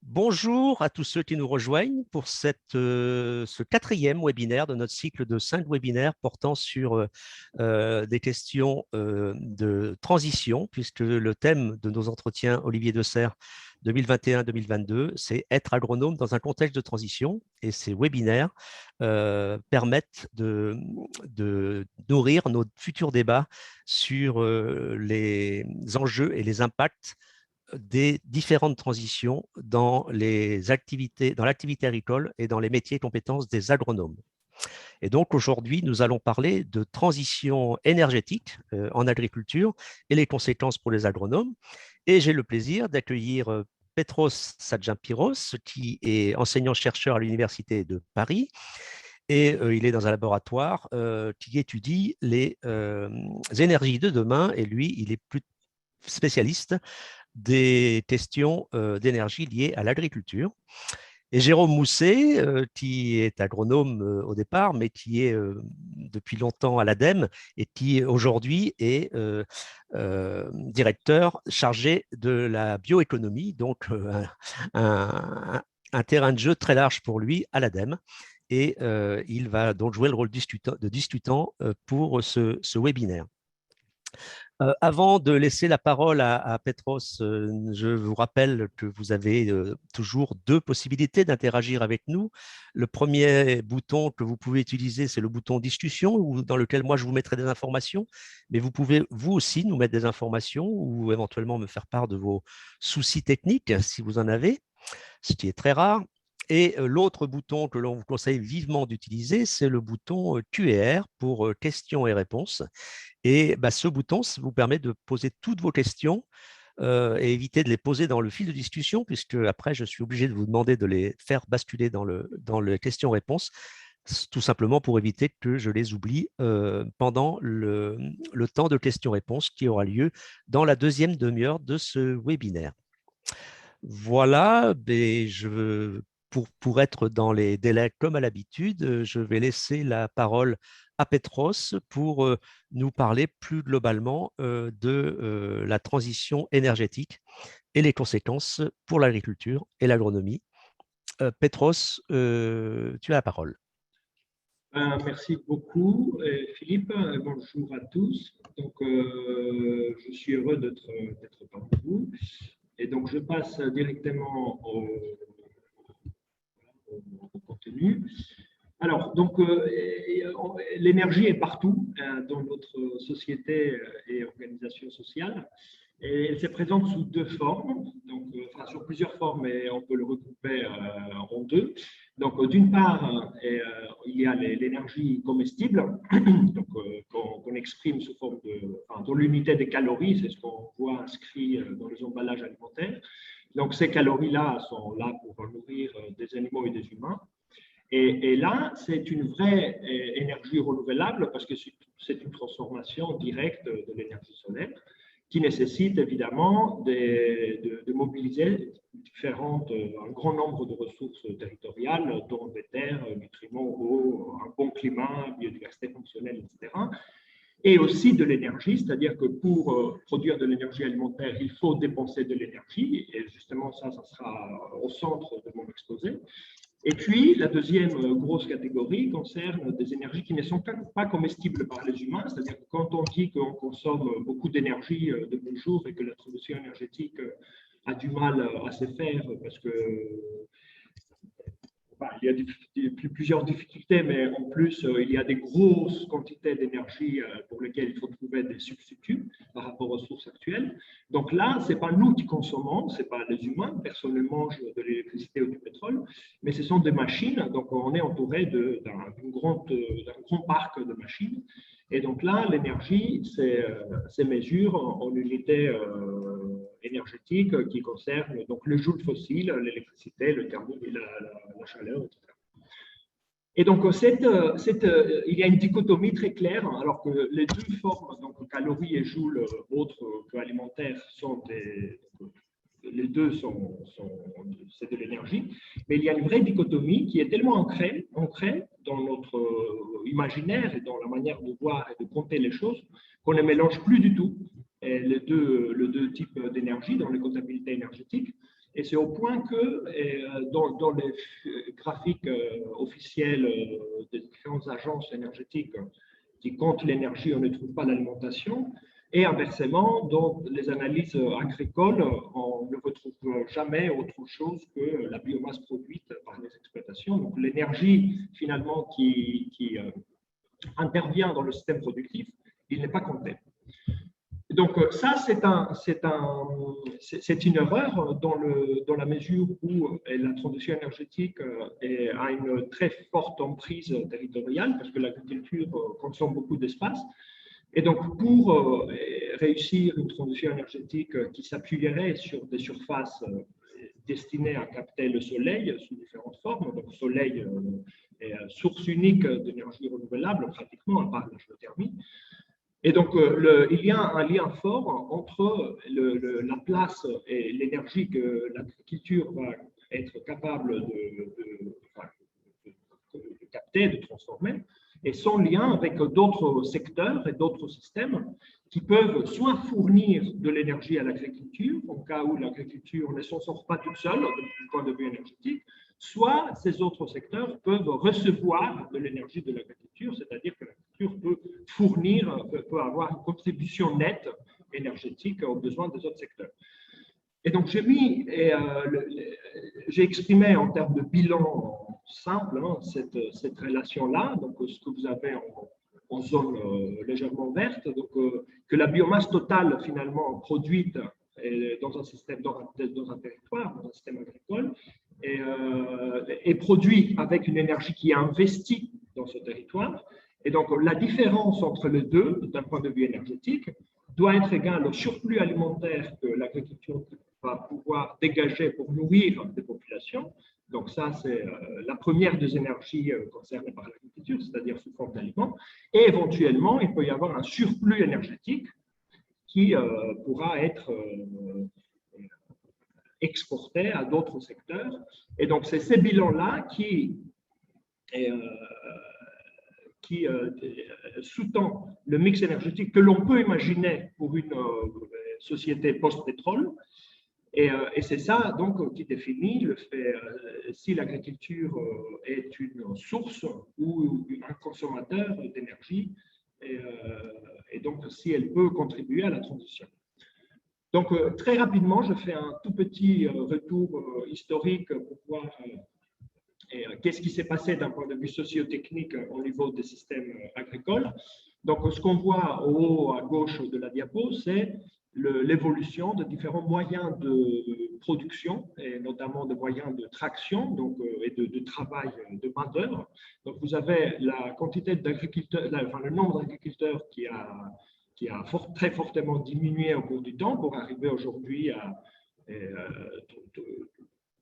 Bonjour à tous ceux qui nous rejoignent pour ce quatrième webinaire de notre cycle de 5 webinaires portant sur des questions de transition, puisque le thème de nos entretiens Olivier Dessert 2021-2022, c'est être agronome dans un contexte de transition. Et ces webinaires permettent de nourrir nos futurs débats sur les enjeux et les impacts des différentes transitions dans l'activité agricole et dans les métiers et compétences des agronomes. Et donc aujourd'hui, nous allons parler de transition énergétique en agriculture et les conséquences pour les agronomes. Et j'ai le plaisir d'accueillir Petros Sadjampiros, qui est enseignant-chercheur à l'Université de Paris. Et il est dans un laboratoire qui étudie les énergies de demain. Et lui, il est plus spécialiste des questions d'énergie liées à l'agriculture. Et Jérôme Mousset, qui est agronome au départ, mais qui est depuis longtemps à l'ADEME et qui aujourd'hui est directeur chargé de la bioéconomie, donc un terrain de jeu très large pour lui à l'ADEME. Et il va donc jouer le rôle de discutant pour ce webinaire. Avant de laisser la parole à Petros, je vous rappelle que vous avez toujours deux possibilités d'interagir avec nous. Le premier bouton que vous pouvez utiliser, c'est le bouton discussion, dans lequel moi je vous mettrai des informations, mais vous pouvez vous aussi nous mettre des informations ou éventuellement me faire part de vos soucis techniques si vous en avez, ce qui est très rare. Et l'autre bouton que l'on vous conseille vivement d'utiliser, c'est le bouton Q&R pour questions et réponses. Et ce bouton vous permet de poser toutes vos questions et éviter de les poser dans le fil de discussion, puisque après, je suis obligé de vous demander de les faire basculer dans le questions-réponses, tout simplement pour éviter que je les oublie pendant le temps de questions-réponses qui aura lieu dans la deuxième demi-heure de ce webinaire. Voilà, pour être dans les délais comme à l'habitude, je vais laisser la parole à Petros pour nous parler plus globalement de la transition énergétique et les conséquences pour l'agriculture et l'agronomie. Petros, tu as la parole. Merci beaucoup, Philippe. Bonjour à tous. Donc, je suis heureux d'être parmi vous. Et donc, je passe directement au contenu. Alors, donc, l'énergie est partout dans notre société et organisation sociale. Et elle se présente sous deux formes, donc, enfin, sur plusieurs formes, mais on peut le regrouper en deux. Donc, d'une part, il y a l'énergie comestible, donc qu'on exprime sous forme dans l'unité des calories, c'est ce qu'on voit inscrit dans les emballages alimentaires. Donc, ces calories-là sont là pour nourrir des animaux et des humains. Et là, c'est une vraie énergie renouvelable parce que c'est une transformation directe de l'énergie solaire qui nécessite évidemment de mobiliser un grand nombre de ressources territoriales, dont des terres, nutriments, eau, un bon climat, biodiversité fonctionnelle, etc. Et aussi de l'énergie, c'est-à-dire que pour produire de l'énergie alimentaire, il faut dépenser de l'énergie, et justement ça sera au centre de mon exposé. Et puis, la deuxième grosse catégorie concerne des énergies qui ne sont pas comestibles par les humains, c'est-à-dire que quand on dit qu'on consomme beaucoup d'énergie de nos jours et que la transition énergétique a du mal à se faire parce que il y a plusieurs difficultés, mais en plus, il y a des grosses quantités d'énergie pour lesquelles il faut trouver des substituts par rapport aux sources actuelles. Donc là, ce n'est pas nous qui consommons, ce n'est pas les humains, personne ne mange de l'électricité ou du pétrole, mais ce sont des machines. Donc on est entouré d'un grand parc de machines. Et donc là, l'énergie, c'est mesure en unités énergétiques qui concernent donc le joule fossile, l'électricité, le thermique, la chaleur, etc. Et donc, il y a une dichotomie très claire, alors que les deux formes, donc calories et joules autres qu'alimentaires, les deux c'est de l'énergie, mais il y a une vraie dichotomie qui est tellement ancrée dans notre imaginaire et dans la manière de voir et de compter les choses qu'on ne mélange plus du tout les deux types d'énergie dans les comptabilités énergétiques. Et c'est au point que dans les graphiques officiels des différentes agences énergétiques qui comptent l'énergie, on ne trouve pas l'alimentation. Et inversement, dans les analyses agricoles, on ne retrouve jamais autre chose que la biomasse produite par les exploitations. Donc l'énergie finalement qui intervient dans le système productif, il n'est pas compté. Donc ça, c'est une erreur dans la mesure où la transition énergétique a une très forte emprise territoriale parce que l'agriculture consomme beaucoup d'espace. Et donc, pour réussir une transition énergétique qui s'appuierait sur des surfaces destinées à capter le soleil sous différentes formes, donc soleil est source unique d'énergie renouvelable pratiquement, à part la géothermie. Et donc, il y a un lien fort entre la place et l'énergie que l'agriculture va être capable de capter, de transformer, et son lien avec d'autres secteurs et d'autres systèmes qui peuvent soit fournir de l'énergie à l'agriculture, au cas où l'agriculture ne s'en sort pas toute seule du point de vue énergétique, soit ces autres secteurs peuvent recevoir de l'énergie de l'agriculture, c'est-à-dire que l'agriculture peut fournir, peut avoir une contribution nette énergétique aux besoins des autres secteurs. Et donc, j'ai exprimé en termes de bilan simple cette relation-là, donc ce que vous avez en zone légèrement verte, donc que la biomasse totale finalement produite dans un système, dans un territoire, dans un système agricole, est produite avec une énergie qui est investie dans ce territoire. Et donc, la différence entre les deux, d'un point de vue énergétique, doit être égale au surplus alimentaire que l'agriculture va pouvoir dégager pour nourrir des populations. Donc ça, c'est la première des énergies concernées par l'agriculture, c'est-à-dire sous forme d'aliments. Et éventuellement, il peut y avoir un surplus énergétique qui pourra être exporté à d'autres secteurs. Et donc, c'est ces bilans-là qui sous-tend le mix énergétique que l'on peut imaginer pour une société post-pétrole. Et c'est ça donc qui définit le fait si l'agriculture est une source ou un consommateur d'énergie et donc si elle peut contribuer à la transition. Donc très rapidement, je fais un tout petit retour historique pour voir qu'est-ce qui s'est passé d'un point de vue socio-technique au niveau des systèmes agricoles. Donc ce qu'on voit au haut à gauche de la diapo, c'est l'évolution de différents moyens de production, et notamment de moyens de traction donc, et de travail de main-d'œuvre. Donc, vous avez la quantité d'agriculteurs, enfin, le nombre d'agriculteurs qui a très fortement diminué au cours du temps pour arriver aujourd'hui à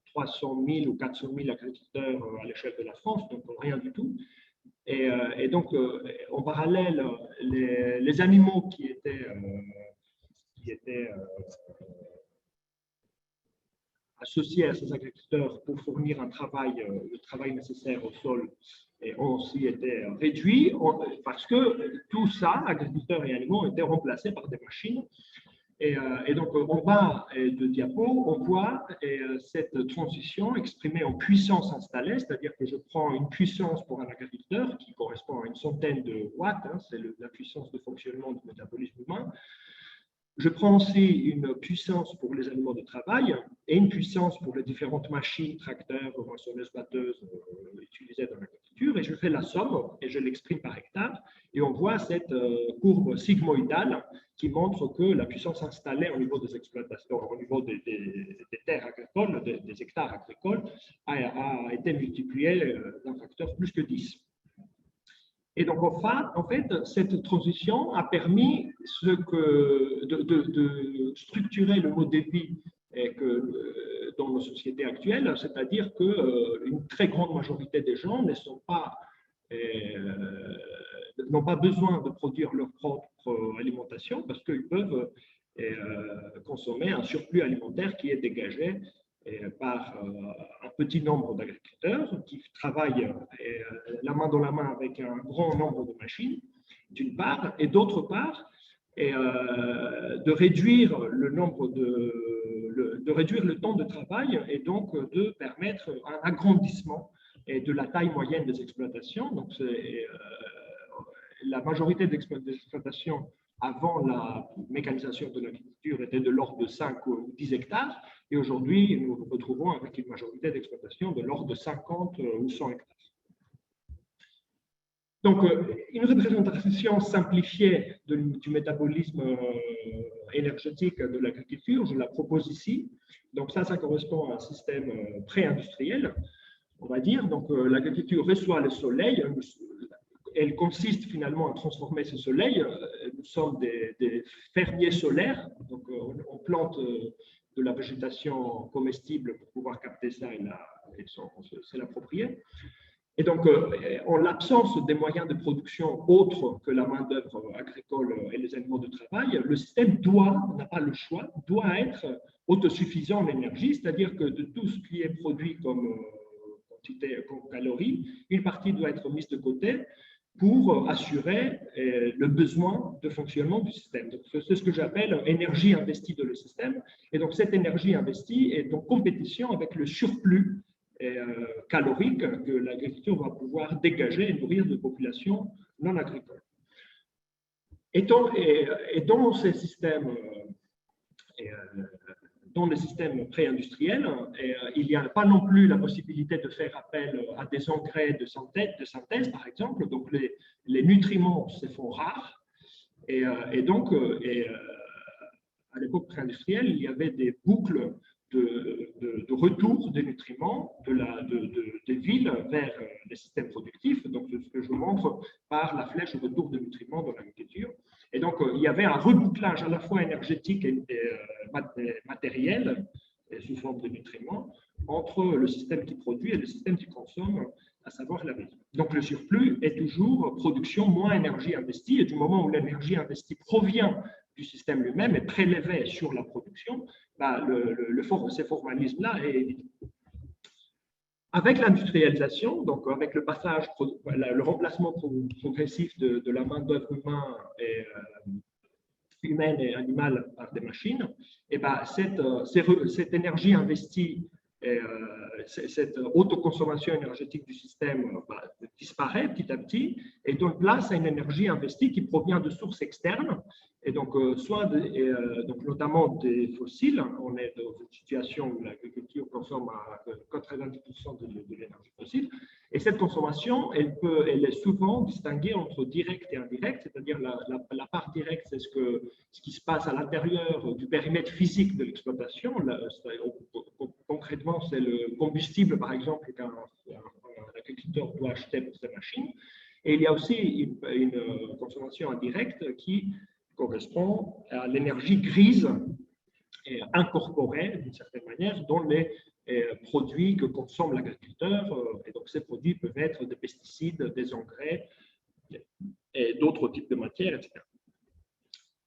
300 000 ou 400 000 agriculteurs à l'échelle de la France, donc rien du tout. Et donc, en parallèle, les animaux qui étaient associés à ces agriculteurs pour fournir le travail nécessaire au sol ont aussi été réduits parce que tout ça, agriculteurs et animaux, ont été remplacés par des machines. Et donc, en bas de diapo, on voit cette transition exprimée en puissance installée, c'est-à-dire que je prends une puissance pour un agriculteur qui correspond à une centaine de watts, hein, c'est la puissance de fonctionnement du métabolisme humain. Je prends aussi une puissance pour les animaux de travail et une puissance pour les différentes machines, tracteurs, moissonneuses, batteuses utilisées dans l'agriculture, et je fais la somme et je l'exprime par hectare. Et on voit cette courbe sigmoïdale qui montre que la puissance installée au niveau des exploitations, au niveau des terres agricoles, des hectares agricoles, a été multipliée d'un facteur plus que 10. Et donc, en fait, cette transition a permis de structurer le mode de vie dans nos sociétés actuelles, c'est-à-dire qu'une très grande majorité des gens n'ont pas besoin de produire leur propre alimentation parce qu'ils peuvent consommer un surplus alimentaire qui est dégagé par un petit nombre d'agriculteurs qui travaillent la main dans la main avec un grand nombre de machines, d'une part, et d'autre part, de réduire le nombre de réduire le temps de travail et donc de permettre un agrandissement et de la taille moyenne des exploitations. Donc, la majorité des exploitations avant la mécanisation de l'agriculture était de l'ordre de 5 ou 10 hectares. Et aujourd'hui, nous nous retrouvons avec une majorité d'exploitations de l'ordre de 50 ou 100 hectares. Donc, une représentation simplifiée du métabolisme énergétique de l'agriculture, je la propose ici. Donc, ça correspond à un système pré-industriel, on va dire. Donc, l'agriculture reçoit le soleil. Elle consiste finalement à transformer ce soleil. Nous sommes des fermiers solaires. Donc, on plante de la végétation comestible pour pouvoir capter ça et se l'approprier. Et donc, en l'absence des moyens de production autres que la main-d'œuvre agricole et les animaux de travail, le système n'a pas le choix, doit être autosuffisant en énergie, c'est-à-dire que de tout ce qui est produit comme quantité, comme calories, une partie doit être mise de côté pour assurer le besoin de fonctionnement du système. C'est ce que j'appelle énergie investie de le système. Et donc, cette énergie investie est en compétition avec le surplus calorique que l'agriculture va pouvoir dégager et nourrir de populations non agricoles. Et dans ces systèmes, dans les systèmes pré-industriels, il n'y a pas non plus la possibilité de faire appel à des engrais de synthèse par exemple. Donc, les nutriments se font rares. Et donc, à l'époque pré-industrielle, il y avait des boucles de retour des nutriments des villes vers les systèmes productifs. Donc, c'est ce que je vous montre par la flèche retour des nutriments dans l'agriculture. Et donc, il y avait un rebouclage à la fois énergétique et matériel, sous forme de nutriments, entre le système qui produit et le système qui consomme, à savoir la ville. Donc, le surplus est toujours production moins énergie investie. Et du moment où l'énergie investie provient du système lui-même est prélevé sur la production, ce formalisme-là est évité. Avec l'industrialisation, donc avec le passage, le remplacement progressif de la main-d'œuvre humaine et animale par des machines, et cette énergie investie, cette autoconsommation énergétique du système disparaît petit à petit et donne place à une énergie investie qui provient de sources externes. Et donc, donc notamment des fossiles. On est dans une situation où l'agriculture consomme à 90% de l'énergie fossile. Et cette consommation, elle est souvent distinguée entre direct et indirect, c'est-à-dire la part directe, c'est ce qui se passe à l'intérieur du périmètre physique de l'exploitation. Concrètement, c'est le combustible, par exemple, qu'un agriculteur doit acheter pour ses machines. Et il y a aussi une consommation indirecte qui correspond à l'énergie grise et incorporée, d'une certaine manière, dans les produits que consomme l'agriculteur. Et donc, ces produits peuvent être des pesticides, des engrais et d'autres types de matières, etc.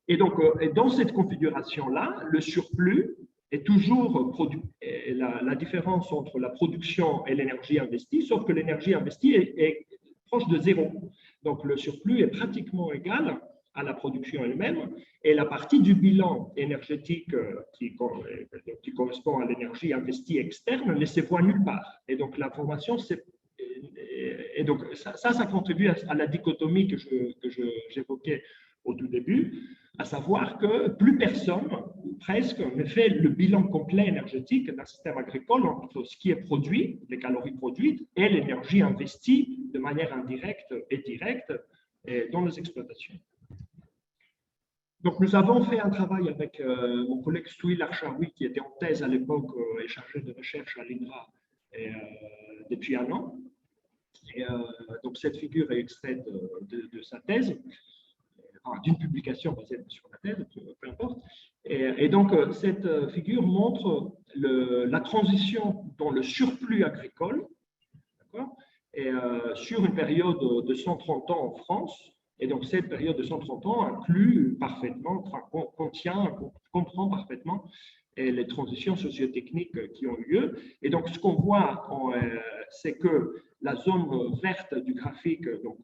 Et donc, dans cette configuration-là, le surplus est toujours produit. La différence entre la production et l'énergie investie, sauf que l'énergie investie est proche de zéro. Donc, le surplus est pratiquement égal à la production elle-même, et la partie du bilan énergétique qui correspond à l'énergie investie externe ne se voit nulle part. Et donc, l'information, et donc ça contribue à la dichotomie que j'évoquais au tout début, à savoir que plus personne, presque, ne fait le bilan complet énergétique d'un système agricole entre ce qui est produit, les calories produites, et l'énergie investie de manière indirecte et directe dans les exploitations. Donc, nous avons fait un travail avec mon collègue Souil Archaoui, qui était en thèse à l'époque et chargé de recherche à l'INRA depuis un an. Et, donc, cette figure est extraite de sa thèse, d'une publication basée sur la thèse, peu importe. Et donc, cette figure montre la transition dans le surplus agricole, et sur une période de 130 ans en France. Et donc, cette période de 130 ans inclut parfaitement, comprend parfaitement les transitions socio-techniques qui ont eu lieu. Et donc, ce qu'on voit, c'est que la zone verte du graphique, donc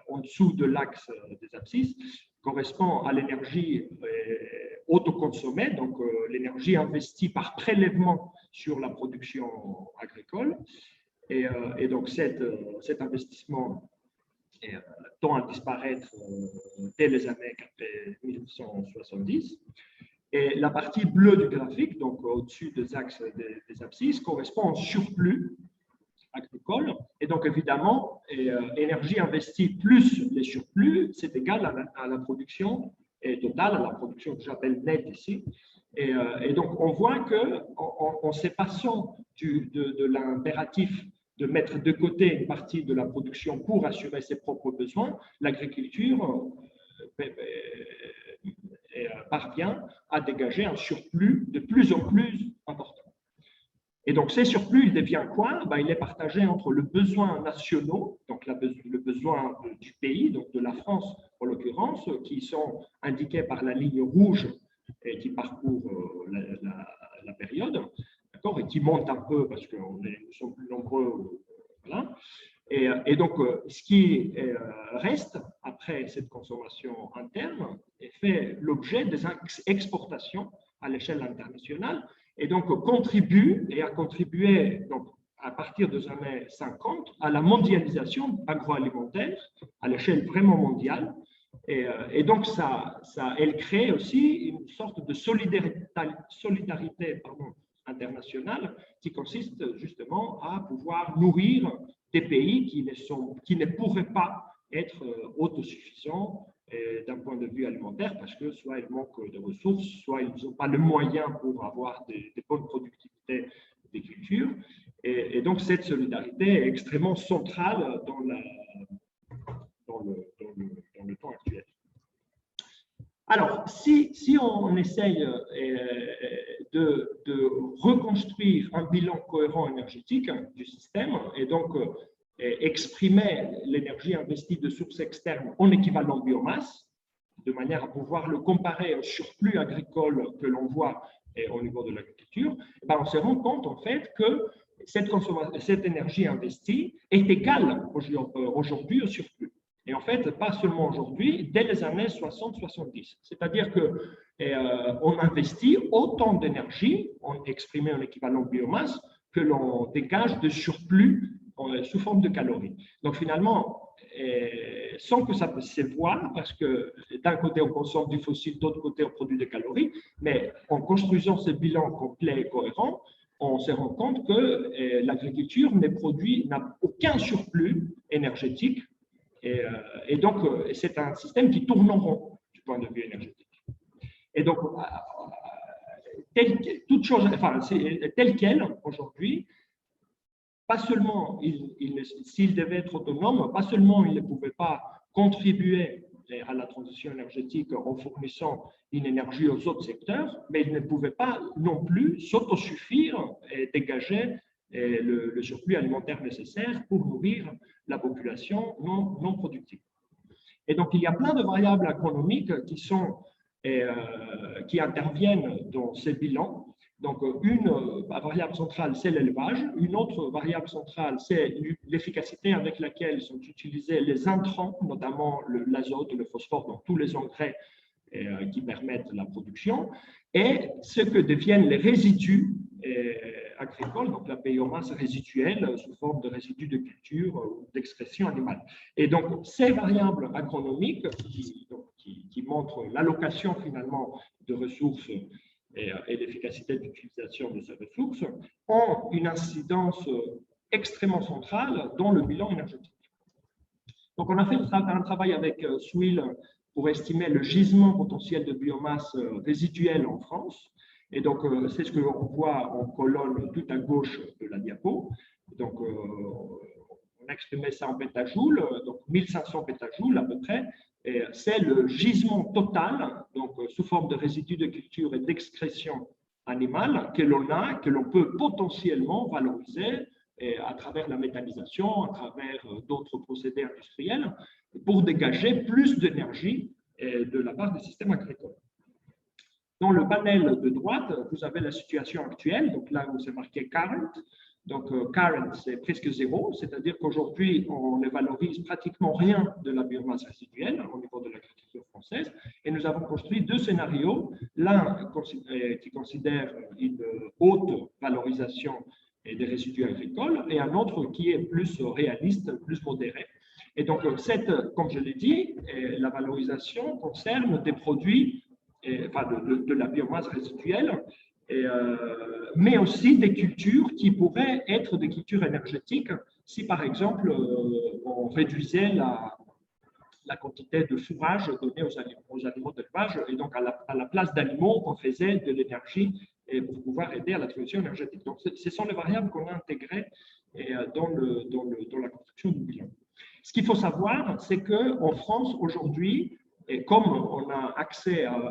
en dessous de l'axe des abscisses, correspond à l'énergie autoconsommée, donc l'énergie investie par prélèvement sur la production agricole. Et donc cet investissement tend à disparaître dès les années 1970. Et la partie bleue du graphique, donc au-dessus des axes des abscisses, correspond au surplus agricole. Et donc, évidemment, énergie investie plus les surplus, c'est égal à la production totale, à la production que j'appelle nette ici. Et donc, on voit qu'en se passant de l'impératif de mettre de côté une partie de la production pour assurer ses propres besoins, l'agriculture parvient à dégager un surplus de plus en plus important. Et donc, ces surplus, il devient quoi? Il est partagé entre le besoin national, donc le besoin du pays, donc de la France en l'occurrence, qui sont indiqués par la ligne rouge et qui parcourt la période, et qui monte un peu parce que nous sommes plus nombreux. Voilà. Et donc, ce qui reste après cette consommation interne fait l'objet des exportations à l'échelle internationale et donc contribue et a contribué donc, à partir des années 50 à la mondialisation agroalimentaire à l'échelle vraiment mondiale. Et donc, elle crée aussi une sorte de solidarité internationale qui consiste justement à pouvoir nourrir des pays qui ne pourraient pas être autosuffisants d'un point de vue alimentaire parce que soit ils manquent de ressources, soit ils n'ont pas le moyen pour avoir des bonnes productivités des cultures. Et donc, cette solidarité est extrêmement centrale dans le temps actuel. Alors, si on essaye de reconstruire un bilan cohérent énergétique du système et donc exprimer l'énergie investie de sources externes en équivalent biomasse, de manière à pouvoir le comparer au surplus agricole que l'on voit au niveau de l'agriculture, on se rend compte en fait que cette énergie investie est égale aujourd'hui au surplus. Et en fait, pas seulement aujourd'hui, dès les années 60-70. C'est-à-dire qu'on investit autant d'énergie exprimée en équivalent biomasse que l'on dégage de surplus sous forme de calories. Donc finalement, sans que ça se voie, parce que d'un côté on consomme du fossile, d'autre côté on produit des calories, mais en construisant ce bilan complet et cohérent, on se rend compte que l'agriculture n'a aucun surplus énergétique. Et donc, c'est un système qui tourne en rond du point de vue énergétique. Et donc, tel quel aujourd'hui, pas seulement s'il devait être autonome, pas seulement il ne pouvait pas contribuer à la transition énergétique en fournissant une énergie aux autres secteurs, mais il ne pouvait pas non plus s'autosuffire et dégager le surplus alimentaire nécessaire pour nourrir la population non productive. Et donc, il y a plein de variables économiques qui interviennent dans ces bilans. Donc, une variable centrale, c'est l'élevage. Une autre variable centrale, c'est l'efficacité avec laquelle sont utilisés les intrants, notamment l'azote, le phosphore, donc tous les engrais qui permettent la production, et ce que deviennent les résidus agricoles, donc la biomasse résiduelle sous forme de résidus de culture ou d'excrétion animale. Et donc, ces variables agronomiques qui montrent l'allocation finalement de ressources et l'efficacité d'utilisation de ces ressources ont une incidence extrêmement centrale dans le bilan énergétique. Donc, on a fait un travail avec SWIL pour estimer le gisement potentiel de biomasse résiduelle en France. Et donc, c'est ce que l'on voit en colonne tout à gauche de la diapo. Donc, on a exprimé ça en pétajoules, donc 1500 pétajoules à peu près. C'est le gisement total, donc sous forme de résidus de culture et d'excrétion animale que l'on peut potentiellement valoriser à travers la méthanisation, à travers d'autres procédés industriels, pour dégager plus d'énergie de la part des systèmes agricoles. Dans le panel de droite, vous avez la situation actuelle. Donc là, où c'est marqué current. Donc, current, c'est presque zéro, c'est-à-dire qu'aujourd'hui, on ne valorise pratiquement rien de la biomasse résiduelle au niveau de l'agriculture française. Et nous avons construit deux scénarios, l'un qui considère une haute valorisation des résidus agricoles et un autre qui est plus réaliste, plus modéré. Et donc, comme je l'ai dit, la valorisation concerne des produits, enfin de la biomasse résiduelle, mais aussi des cultures qui pourraient être des cultures énergétiques si, par exemple, on réduisait la quantité de fourrage donné aux animaux d'élevage et donc à la place d'animaux, on faisait de l'énergie pour pouvoir aider à la transition énergétique. Donc, ce sont les variables qu'on a intégrées dans la construction du bilan. Ce qu'il faut savoir, c'est qu'en France, aujourd'hui, et comme on a accès à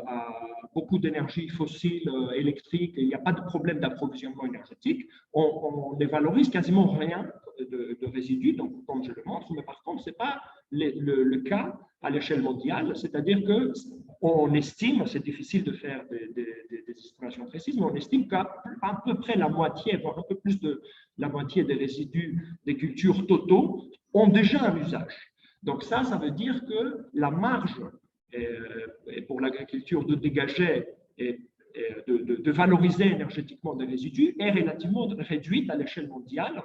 beaucoup d'énergie fossile, électrique, il n'y a pas de problème d'approvisionnement énergétique, on ne valorise quasiment rien de résidus, donc comme je le montre, mais par contre, ce n'est pas le cas à l'échelle mondiale, c'est-à-dire qu'on estime, c'est difficile de faire des estimations précises, mais on estime qu'à peu près la moitié, voire un peu plus de la moitié des résidus des cultures totaux ont déjà un usage. Donc ça veut dire que la marge pour l'agriculture de dégager et de valoriser énergétiquement des résidus est relativement réduite à l'échelle mondiale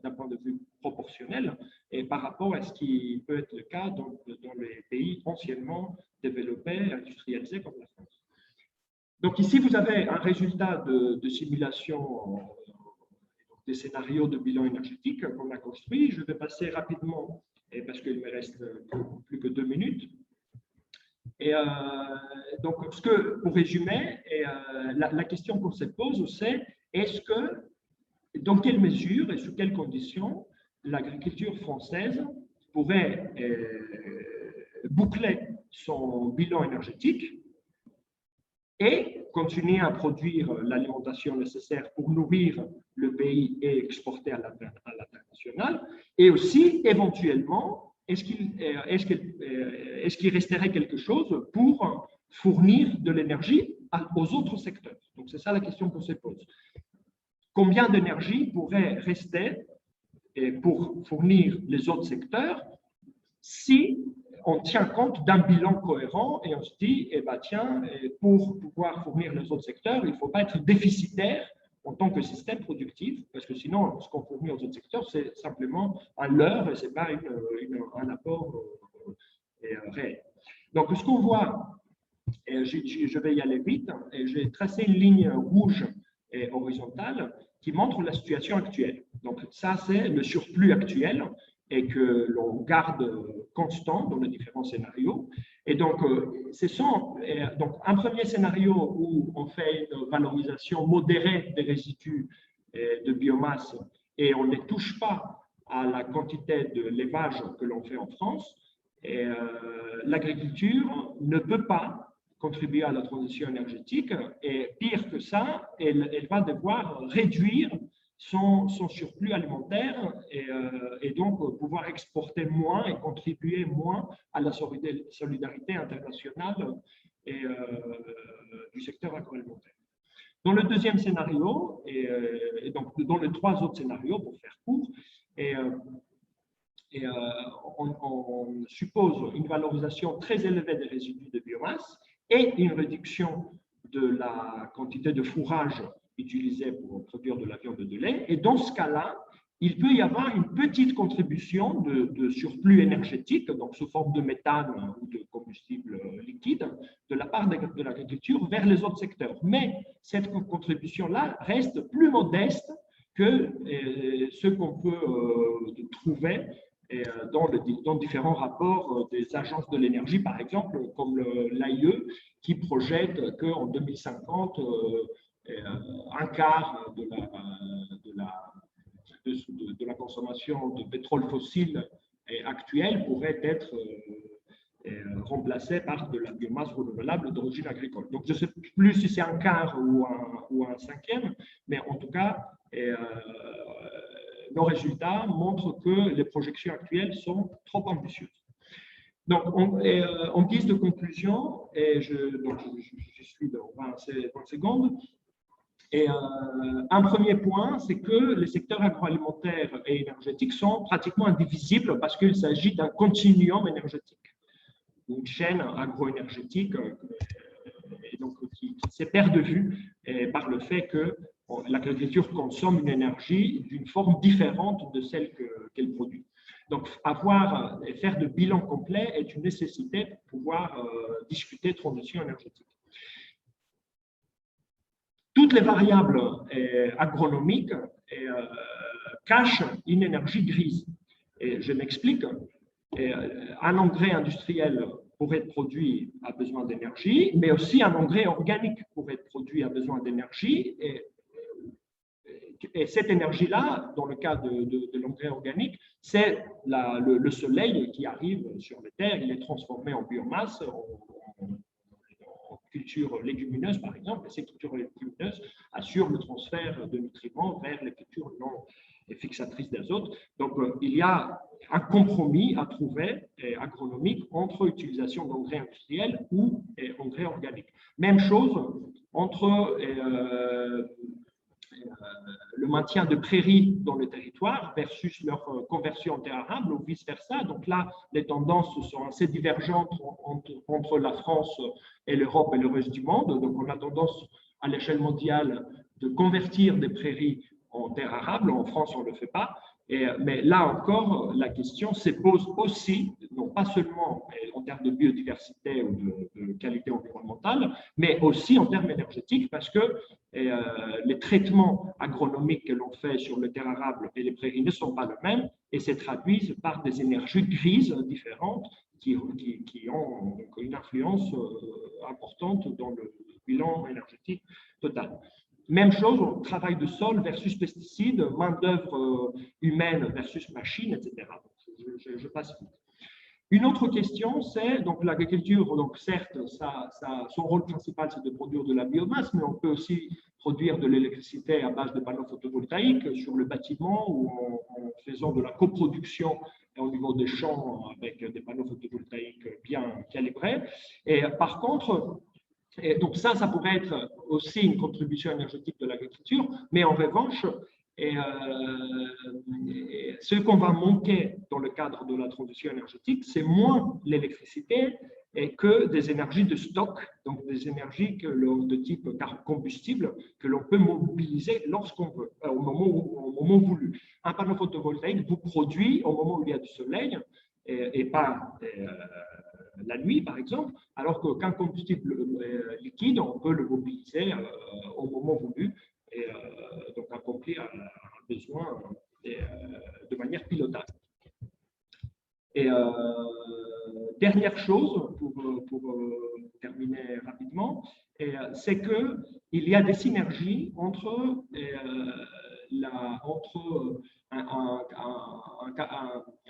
d'un point de vue proportionnel et par rapport à ce qui peut être le cas dans les pays anciennement développés, industrialisés comme la France. Donc ici, vous avez un résultat de simulation des scénarios de bilan énergétique qu'on a construit. Je vais passer rapidement parce qu'il me reste plus que 2 minutes. Et donc, pour résumer, la question qu'on se pose, c'est dans quelle mesure et sous quelles conditions l'agriculture française pourrait boucler son bilan énergétique et continuer à produire l'alimentation nécessaire pour nourrir le pays et exporter à l'international, et aussi, éventuellement, est-ce qu'il resterait quelque chose pour fournir de l'énergie aux autres secteurs? Donc, c'est ça la question qu'on se pose. Combien d'énergie pourrait rester pour fournir les autres secteurs si on tient compte d'un bilan cohérent et on se dit, eh ben, tiens, pour pouvoir fournir les autres secteurs, il ne faut pas être déficitaire en tant que système productif, parce que sinon, ce qu'on fournit aux autres secteurs, c'est simplement un leurre et ce n'est pas un apport réel. Donc, ce qu'on voit, et je vais y aller vite, et j'ai tracé une ligne rouge et horizontale qui montre la situation actuelle. Donc, ça, c'est le surplus actuel et que l'on garde constant dans les différents scénarios. Et donc, donc, un premier scénario où on fait une valorisation modérée des résidus de biomasse et on ne touche pas à la quantité de levage que l'on fait en France, l'agriculture ne peut pas contribuer à la transition énergétique et pire que ça, elle va devoir réduire son surplus alimentaire et donc pouvoir exporter moins et contribuer moins à la solidarité internationale du secteur agroalimentaire. Dans le deuxième scénario, et donc dans les 3 autres scénarios, pour faire court, on suppose une valorisation très élevée des résidus de biomasse et une réduction de la quantité de fourrage utilisé pour produire de la viande de lait. Et dans ce cas-là, il peut y avoir une petite contribution de surplus énergétique, donc sous forme de méthane ou de combustible liquide, de la part de l'agriculture vers les autres secteurs. Mais cette contribution-là reste plus modeste que ce qu'on peut trouver dans différents rapports des agences de l'énergie, par exemple, comme l'AIE, qui projette qu'en 2050, un quart de la consommation de pétrole fossile actuelle pourrait être remplacée par de la biomasse renouvelable d'origine agricole. Donc, je ne sais plus si c'est un quart ou un cinquième, mais en tout cas, nos résultats montrent que les projections actuelles sont trop ambitieuses. Donc, en guise de conclusion, et je suis dans 20 secondes, et un premier point, c'est que les secteurs agroalimentaires et énergétiques sont pratiquement indivisibles parce qu'il s'agit d'un continuum énergétique, une chaîne agroénergétique et donc, qui se perd de vue par le fait que l'agriculture consomme une énergie d'une forme différente de celle qu'elle produit. Donc, avoir et faire de bilan complet est une nécessité pour pouvoir discuter de transition énergétique. Toutes les variables agronomiques cachent une énergie grise. Et je m'explique. Un engrais industriel pour être produit a besoin d'énergie, mais aussi un engrais organique pour être produit a besoin d'énergie. Et cette énergie-là, dans le cas de l'engrais organique, c'est le soleil qui arrive sur les terres, il est transformé en biomasse, en culture légumineuse par exemple, et ces cultures légumineuses assurent le transfert de nutriments vers les cultures non fixatrices d'azote. Donc il y a un compromis à trouver agronomique entre utilisation d'engrais industriels ou engrais organiques. Même chose entre le maintien de prairies dans le territoire versus leur conversion en terre arable ou vice-versa. Donc là, les tendances sont assez divergentes entre la France et l'Europe et le reste du monde. Donc on a tendance à l'échelle mondiale de convertir des prairies en terre arable. En France, on ne le fait pas. Mais là encore, la question se pose aussi, non pas seulement en termes de biodiversité ou de qualité environnementale, mais aussi en termes énergétiques, parce que les traitements agronomiques que l'on fait sur le terre arable et les prairies ne sont pas les mêmes et se traduisent par des énergies grises différentes qui ont donc une influence importante dans le bilan énergétique total. Même chose, travail de sol versus pesticides, main-d'œuvre humaine versus machine, etc. Je passe vite. Une autre question, c'est donc l'agriculture. Donc certes, son rôle principal, c'est de produire de la biomasse, mais on peut aussi produire de l'électricité à base de panneaux photovoltaïques sur le bâtiment ou en faisant de la coproduction au niveau des champs avec des panneaux photovoltaïques bien calibrés. Et par contre, et donc ça pourrait être aussi une contribution énergétique de l'agriculture, mais en revanche, ce qu'on va manquer dans le cadre de la transition énergétique, c'est moins l'électricité que des énergies de stock, donc des énergies de type combustible que l'on peut mobiliser lorsqu'on veut, au moment voulu. Un panneau photovoltaïque vous produit au moment où il y a du soleil et pas la nuit, par exemple, alors qu'un combustible liquide, on peut le mobiliser au moment voulu et donc accomplir un besoin de manière pilotable. Et dernière chose, pour terminer rapidement, c'est qu'il y a des synergies entre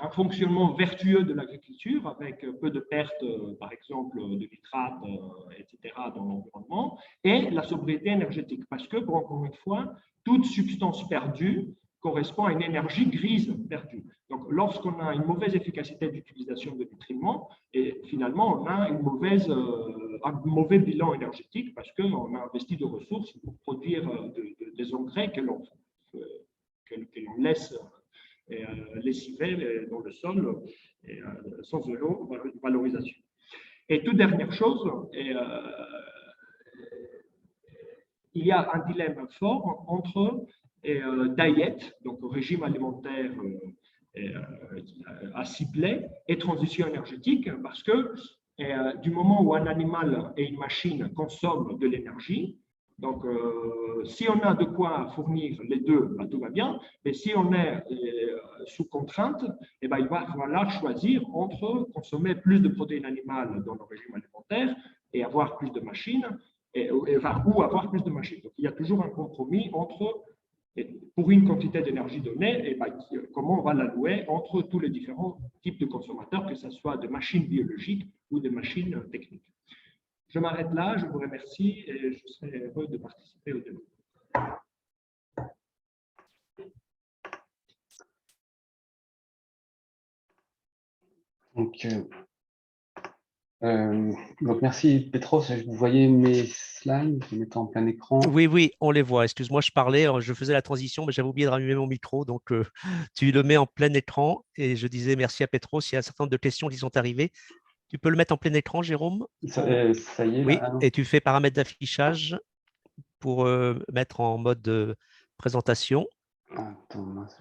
un fonctionnement vertueux de l'agriculture avec peu de pertes, par exemple, de nitrates, etc., dans l'environnement, et la sobriété énergétique. Parce que, encore une fois, toute substance perdue correspond à une énergie grise perdue. Donc, lorsqu'on a une mauvaise efficacité d'utilisation de nutriments, et finalement, on a un mauvais bilan énergétique parce qu'on a investi de ressources pour produire des engrais que l'on laisse lessiver dans le sol sans valorisation. Et toute dernière chose, il y a un dilemme fort entre diet, donc régime alimentaire à cibler, et transition énergétique, parce que du moment où un animal et une machine consomment de l'énergie, donc si on a de quoi fournir les deux, ben, tout va bien, mais si on est sous contrainte, ben, il va falloir choisir entre consommer plus de protéines animales dans le régime alimentaire et avoir plus de machines, ou avoir plus de machines. Donc il y a toujours un compromis entre pour une quantité d'énergie donnée, et ben, comment on va l'allouer entre tous les différents types de consommateurs, que ce soit de machines biologiques ou de machines techniques. Je m'arrête là, je vous remercie et je serai heureux de participer au débat. Donc, Donc merci Petros, vous voyez mes slides, je les mets en plein écran. Oui, oui, on les voit. Excuse-moi, je parlais, je faisais la transition, mais j'avais oublié de rallumer mon micro. Donc, tu le mets en plein écran. Et je disais merci à Petros. Il y a un certain nombre de questions qui sont arrivées. Tu peux le mettre en plein écran, Jérôme? Ça y est, là, Oui, et tu fais paramètres d'affichage pour mettre en mode présentation attends, mince,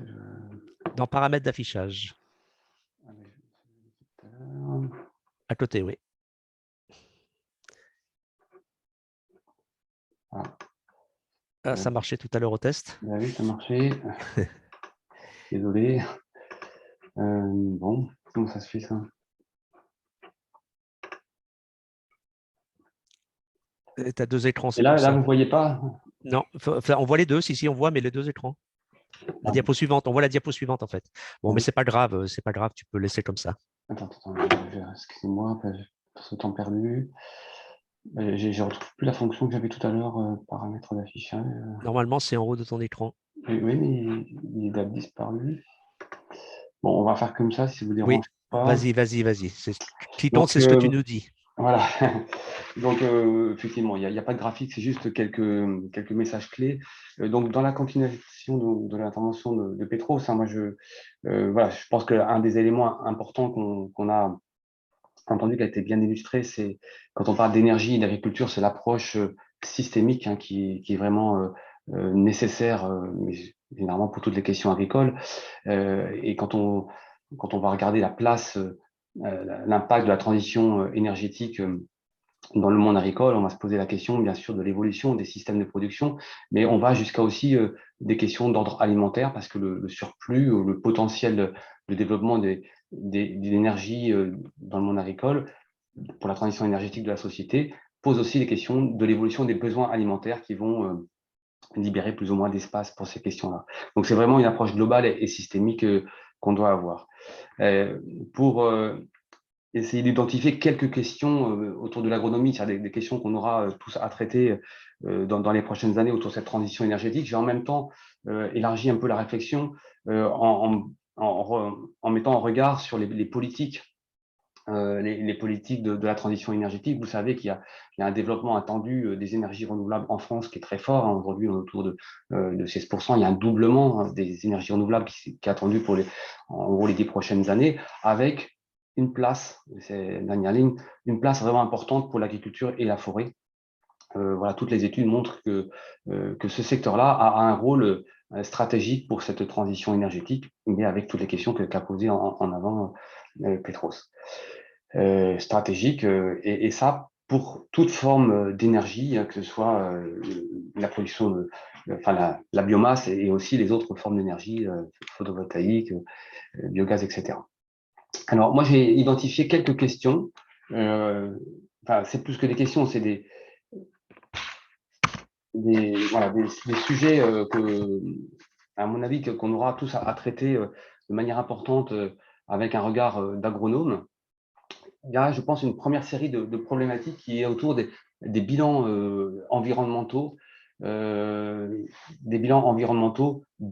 dans paramètres d'affichage. À côté, oui. Ah, ça marchait tout à l'heure au test. Bah oui, ça marchait. Désolé. Bon, comment ça se fait ça? Tu as deux écrans, Et c'est pour là, ça. vous ne voyez pas? Non, enfin, on voit les deux. Si, on voit, mais les deux écrans. La diapo suivante, on voit la diapo suivante en fait. Bon, mais c'est pas grave, tu peux laisser comme ça. Attends, excusez-moi, ce temps perdu. Je ne retrouve plus la fonction que j'avais tout à l'heure, paramètres d'affichage. Normalement, c'est en haut de ton écran. Oui, mais il a disparu. Bon, on va faire comme ça si vous Oui, dérange pas. vas-y. Ce qui compte, Donc, c'est ce que tu nous dis. voilà. Donc, effectivement, il n'y a pas de graphique, c'est juste quelques messages clés. Donc, dans la continuation de l'intervention de Petros, moi, voilà, je pense qu'un des éléments importants qu'on a entendu, qui a été bien illustré, c'est quand on parle d'énergie et d'agriculture, c'est l'approche systémique qui est vraiment nécessaire, mais généralement pour toutes les questions agricoles. Et quand on va regarder la place, l'impact de la transition énergétique dans le monde agricole, on va se poser la question, bien sûr, de l'évolution des systèmes de production, mais on va jusqu'à aussi des questions d'ordre alimentaire, parce que le surplus, ou le potentiel de développement d'énergie dans le monde agricole, pour la transition énergétique de la société, pose aussi les questions de l'évolution des besoins alimentaires qui vont libérer plus ou moins d'espace pour ces questions-là. Donc, c'est vraiment une approche globale et systémique qu'on doit avoir. Pour essayer d'identifier quelques questions autour de l'agronomie, c'est-à-dire des questions qu'on aura tous à traiter dans les prochaines années autour de cette transition énergétique. J'ai en même temps élargi un peu la réflexion en mettant en regard sur les politiques, les politiques de la transition énergétique. Vous savez qu'il y a un développement attendu des énergies renouvelables en France qui est très fort. Aujourd'hui, on est autour de 16%. Il y a un doublement des énergies renouvelables qui est attendu pour en gros les 10 prochaines années, avec une place, c'est la dernière ligne, une place vraiment importante pour l'agriculture et la forêt. Voilà, toutes les études montrent que ce secteur-là a un rôle stratégique pour cette transition énergétique, mais avec toutes les questions qu'a posées en avant Petros. Stratégique, et ça pour toute forme d'énergie, que ce soit la production, enfin la biomasse et aussi les autres formes d'énergie, photovoltaïque, biogaz, etc. Alors, moi, j'ai identifié quelques questions. Enfin, c'est plus que des questions, c'est des sujets à mon avis, qu'on aura tous à traiter de manière importante avec un regard d'agronome. Il y a, je pense, une première série de problématiques qui est autour des bilans environnementaux, de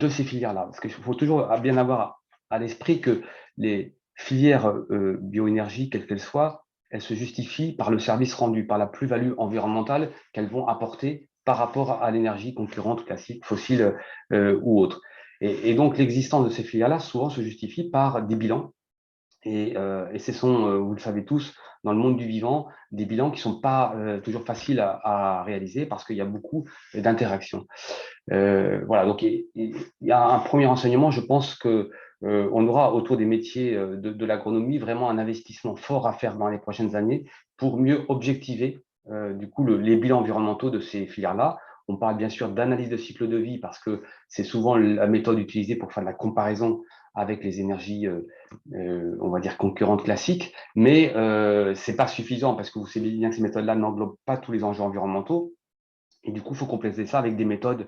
ces filières-là. Parce qu'il faut toujours bien avoir à l'esprit que les filières bioénergie, quelles qu'elles soient, elles se justifient par le service rendu, par la plus-value environnementale qu'elles vont apporter par rapport à l'énergie concurrente, classique, fossile ou autre. Et donc, l'existence de ces filières-là, souvent, se justifie par des bilans. Et ce sont, vous le savez tous, dans le monde du vivant, des bilans qui ne sont pas toujours faciles à réaliser parce qu'il y a beaucoup d'interactions. Voilà, donc il y a un premier enseignement, je pense que on aura autour des métiers de l'agronomie vraiment un investissement fort à faire dans les prochaines années pour mieux objectiver du coup les bilans environnementaux de ces filières-là. On parle bien sûr d'analyse de cycle de vie parce que c'est souvent la méthode utilisée pour faire de la comparaison avec les énergies, on va dire, concurrentes classiques, mais ce n'est pas suffisant parce que vous savez bien que ces méthodes-là n'englobent pas tous les enjeux environnementaux. Et du coup, il faut compléter ça avec des méthodes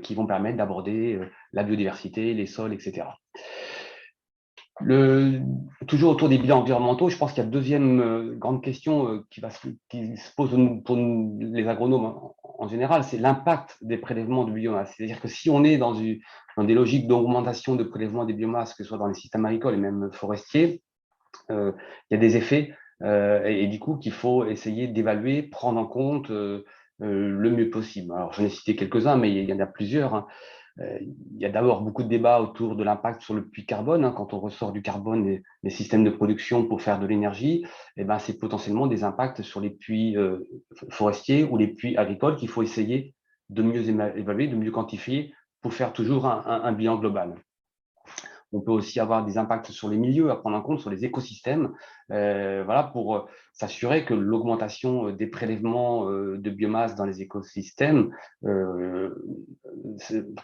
qui vont permettre d'aborder la biodiversité, les sols, etc. Toujours autour des bilans environnementaux, je pense qu'il y a une deuxième grande question qui se pose pour nous, les agronomes en général, c'est l'impact des prélèvements de biomasse. C'est-à-dire que si on est dans des logiques d'augmentation de prélèvement des biomasses, que ce soit dans les systèmes agricoles et même forestiers, il y a des effets et du coup qu'il faut essayer d'évaluer, prendre en compte le mieux possible. Alors, j'en ai cité quelques-uns, mais il y en a plusieurs, hein. Il y a d'abord beaucoup de débats autour de l'impact sur le puits de carbone, hein. Quand on ressort du carbone des systèmes de production pour faire de l'énergie, eh ben, c'est potentiellement des impacts sur les puits forestiers ou les puits agricoles qu'il faut essayer de mieux évaluer, de mieux quantifier pour faire toujours un bilan global. On peut aussi avoir des impacts sur les milieux à prendre en compte, sur les écosystèmes, voilà, pour s'assurer que l'augmentation des prélèvements de biomasse dans les écosystèmes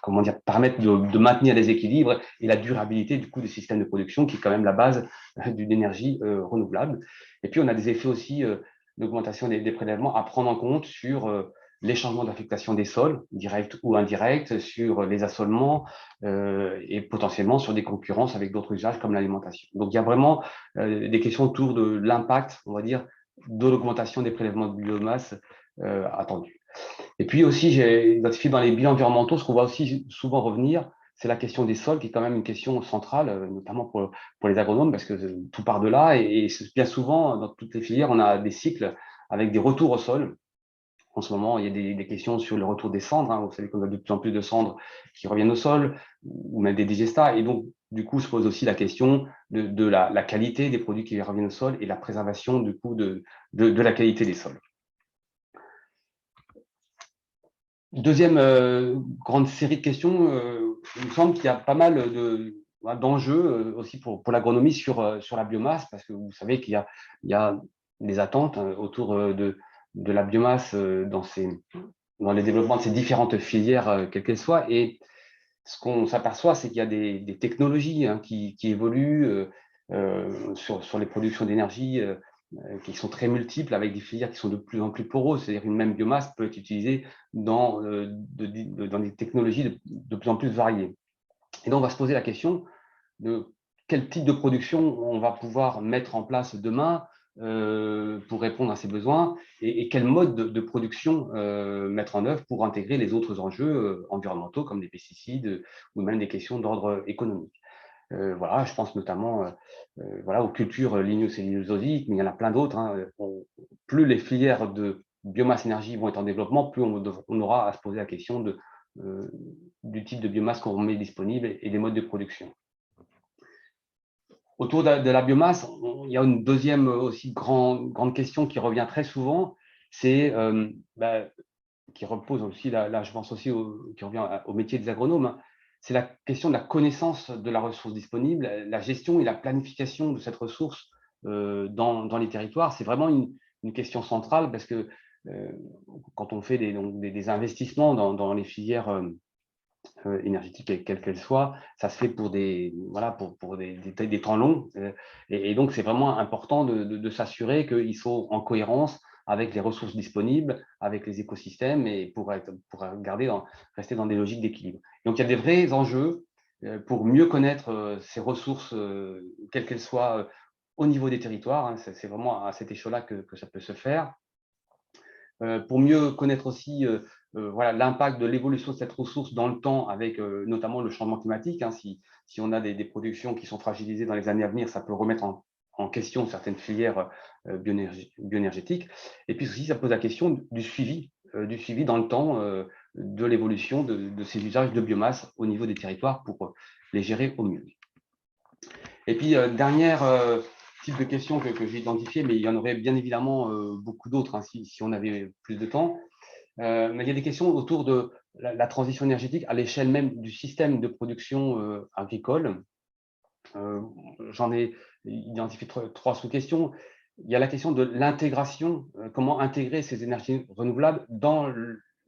comment dire, permettent de maintenir les équilibres et la durabilité du coup des systèmes de production, qui est quand même la base d'une énergie renouvelable. Et puis, on a des effets aussi d'augmentation des prélèvements à prendre en compte sur les changements d'affectation des sols, directs ou indirects, sur les assolements et potentiellement sur des concurrences avec d'autres usages comme l'alimentation. Donc, il y a vraiment des questions autour de l'impact, on va dire, de l'augmentation des prélèvements de biomasse attendus. Et puis aussi, j'ai identifié dans les bilans environnementaux, ce qu'on voit aussi souvent revenir, c'est la question des sols, qui est quand même une question centrale, notamment pour les agronomes, parce que tout part de là. Et bien souvent, dans toutes les filières, on a des cycles avec des retours au sol. En ce moment, il y a des questions sur le retour des cendres, hein. Vous savez qu'on a de plus en plus de cendres qui reviennent au sol, ou même des digestats. Et donc, du coup, se pose aussi la question de la qualité des produits qui reviennent au sol et la préservation, du coup, de la qualité des sols. Deuxième grande série de questions, il me semble qu'il y a pas mal d'enjeux aussi pour l'agronomie sur la biomasse, parce que vous savez qu'il y a des attentes autour de la biomasse dans les développements de ces différentes filières, quelles qu'elles soient. Et ce qu'on s'aperçoit, c'est qu'il y a des technologies hein, qui évoluent sur les productions d'énergie qui sont très multiples, avec des filières qui sont de plus en plus poreuses. C'est-à-dire une même biomasse peut être utilisée dans des technologies de plus en plus variées. Et donc, on va se poser la question de quel type de production on va pouvoir mettre en place demain pour répondre à ces besoins et quel mode de production mettre en œuvre pour intégrer les autres enjeux environnementaux comme les pesticides ou même des questions d'ordre économique. Voilà, je pense notamment voilà, aux cultures lignocellulosiques, mais il y en a plein d'autres, hein. Plus les filières de biomasse énergie vont être en développement, plus on aura à se poser la question du type de biomasse qu'on met disponible et des modes de production. Autour de la biomasse, il y a une deuxième aussi grande question qui revient très souvent, c'est qui repose aussi, là je pense aussi qui revient au métier des agronomes, hein, c'est la question de la connaissance de la ressource disponible, la gestion et la planification de cette ressource dans les territoires. C'est vraiment une question centrale parce que quand on fait des investissements dans les filières énergétiques, quelles qu'elles soient, ça se fait pour des temps longs. Et donc, c'est vraiment important de s'assurer qu'ils sont en cohérence avec les ressources disponibles, avec les écosystèmes, et pour rester dans des logiques d'équilibre. Donc, il y a des vrais enjeux pour mieux connaître ces ressources, quelles qu'elles soient, au niveau des territoires, hein. C'est vraiment à cet échelon-là que ça peut se faire. Pour mieux connaître aussi voilà, l'impact de l'évolution de cette ressource dans le temps, avec notamment le changement climatique, hein. Si on a des productions qui sont fragilisées dans les années à venir, ça peut remettre en question certaines filières bioénergétiques. Et puis aussi, ça pose la question du suivi dans le temps de l'évolution de ces usages de biomasse au niveau des territoires pour les gérer au mieux. Et puis, dernière type de questions que j'ai identifié, mais il y en aurait bien évidemment beaucoup d'autres hein, si on avait plus de temps. Mais il y a des questions autour de la transition énergétique à l'échelle même du système de production agricole. J'en ai identifié trois sous-questions. Il y a la question de l'intégration, comment intégrer ces énergies renouvelables dans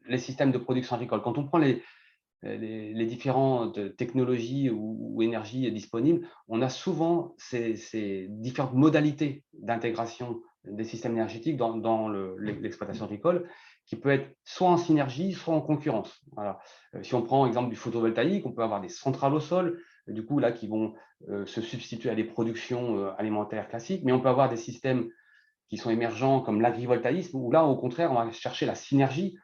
les systèmes de production agricole. Quand on prend les différentes technologies ou énergies disponibles, on a souvent ces différentes modalités d'intégration des systèmes énergétiques dans l'exploitation agricole, qui peut être soit en synergie, soit en concurrence. Voilà. Si on prend l'exemple du photovoltaïque, on peut avoir des centrales au sol, du coup, là, qui vont se substituer à des productions alimentaires classiques, mais on peut avoir des systèmes qui sont émergents comme l'agrivoltaïsme, où là, au contraire, on va chercher la synergie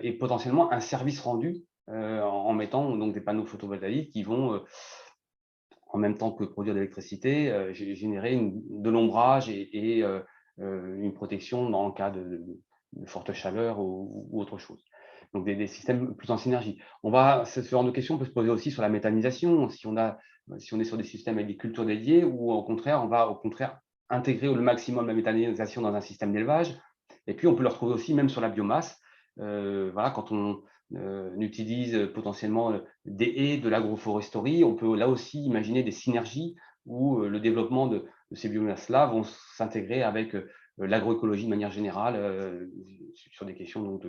et potentiellement un service rendu en mettant donc des panneaux photovoltaïques qui vont, en même temps que produire de l'électricité, générer de l'ombrage et une protection dans le cas de forte chaleur ou autre chose. Donc des systèmes plus en synergie. Ce genre de questions peut se poser aussi sur la méthanisation, si on est sur des systèmes avec des cultures dédiées, ou au contraire, on va intégrer le maximum la méthanisation dans un système d'élevage. Et puis on peut le retrouver aussi même sur la biomasse. Quand on utilise potentiellement des haies, de l'agroforesterie, on peut là aussi imaginer des synergies où le développement de ces biomasses-là vont s'intégrer avec l'agroécologie de manière générale, sur des questions donc,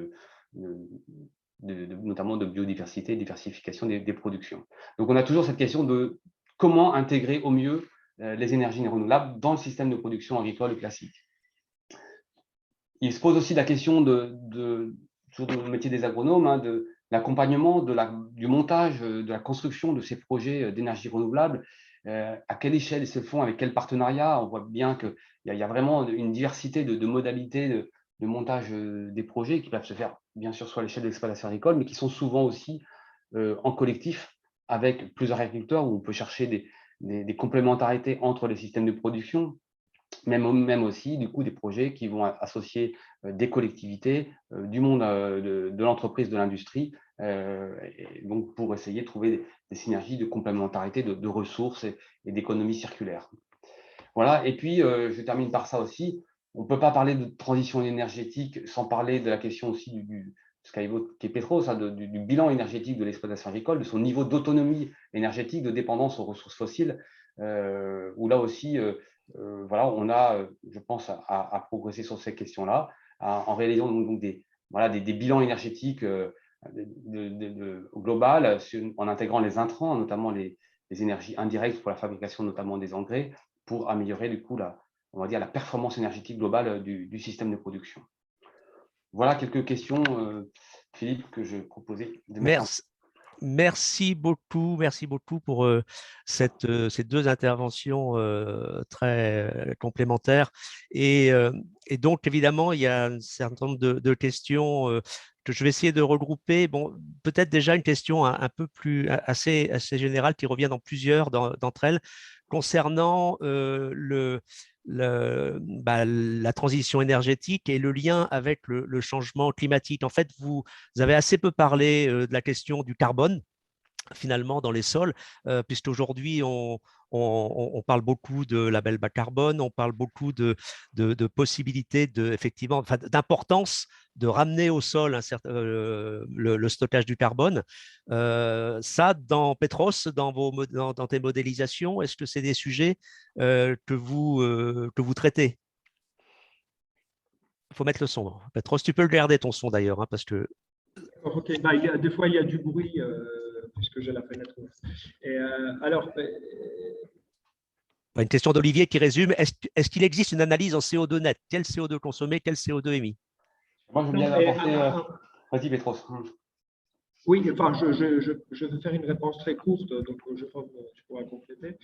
notamment de biodiversité, diversification des productions. Donc on a toujours cette question de comment intégrer au mieux les énergies renouvelables dans le système de production agricole classique. Il se pose aussi la question sur le métier des agronomes, de l'accompagnement, du montage, de la construction de ces projets d'énergie renouvelable. À quelle échelle ils se font, avec quel partenariat? On voit bien qu'il y a vraiment une diversité de modalités de montage des projets qui peuvent se faire, bien sûr, soit à l'échelle de l'exploitation agricole, mais qui sont souvent aussi en collectif avec plusieurs agriculteurs, où on peut chercher des complémentarités entre les systèmes de production. Même aussi, du coup, des projets qui vont associer des collectivités, du monde de l'entreprise, de l'industrie, donc pour essayer de trouver des synergies de complémentarité de ressources et d'économie circulaire. Voilà, et puis je termine par ça aussi. On ne peut pas parler de transition énergétique sans parler de la question aussi ce qu'a évoqué Petros, du bilan énergétique de l'exploitation agricole, de son niveau d'autonomie énergétique, de dépendance aux ressources fossiles, où là aussi, on a, je pense, à progresser sur ces questions-là, en réalisant donc des bilans énergétiques global, en intégrant les intrants, notamment les énergies indirectes pour la fabrication notamment des engrais, pour améliorer du coup la performance énergétique globale du système de production. Voilà quelques questions, Philippe, que je proposais de mettre Merci beaucoup pour ces deux interventions très complémentaires. Et donc, évidemment, il y a un certain nombre de questions que je vais essayer de regrouper. Bon, peut-être déjà une question un peu plus assez générale qui revient dans plusieurs d'entre elles concernant la transition énergétique et le lien avec le changement climatique. En fait, vous avez assez peu parlé de la question du carbone, finalement, dans les sols, puisqu'aujourd'hui, on parle beaucoup de label bas carbone, on parle beaucoup de possibilités effectivement, d'importance de ramener au sol le stockage du carbone. Ça, dans Petros, dans tes modélisations, est-ce que c'est des sujets que vous traitez? Il faut mettre le son. Petros, tu peux le garder ton son d'ailleurs, parce que… Ok, des fois il y a du bruit puisque j'ai la fenêtre ouverte. Une question d'Olivier qui résume, est-ce qu'il existe une analyse en CO2 net? Quel CO2 consommé, quel CO2 émis? Moi, je veux bien apporter… Vas-y, Petros. Oui, enfin, je vais faire une réponse très courte, donc je crois que tu pourras compléter.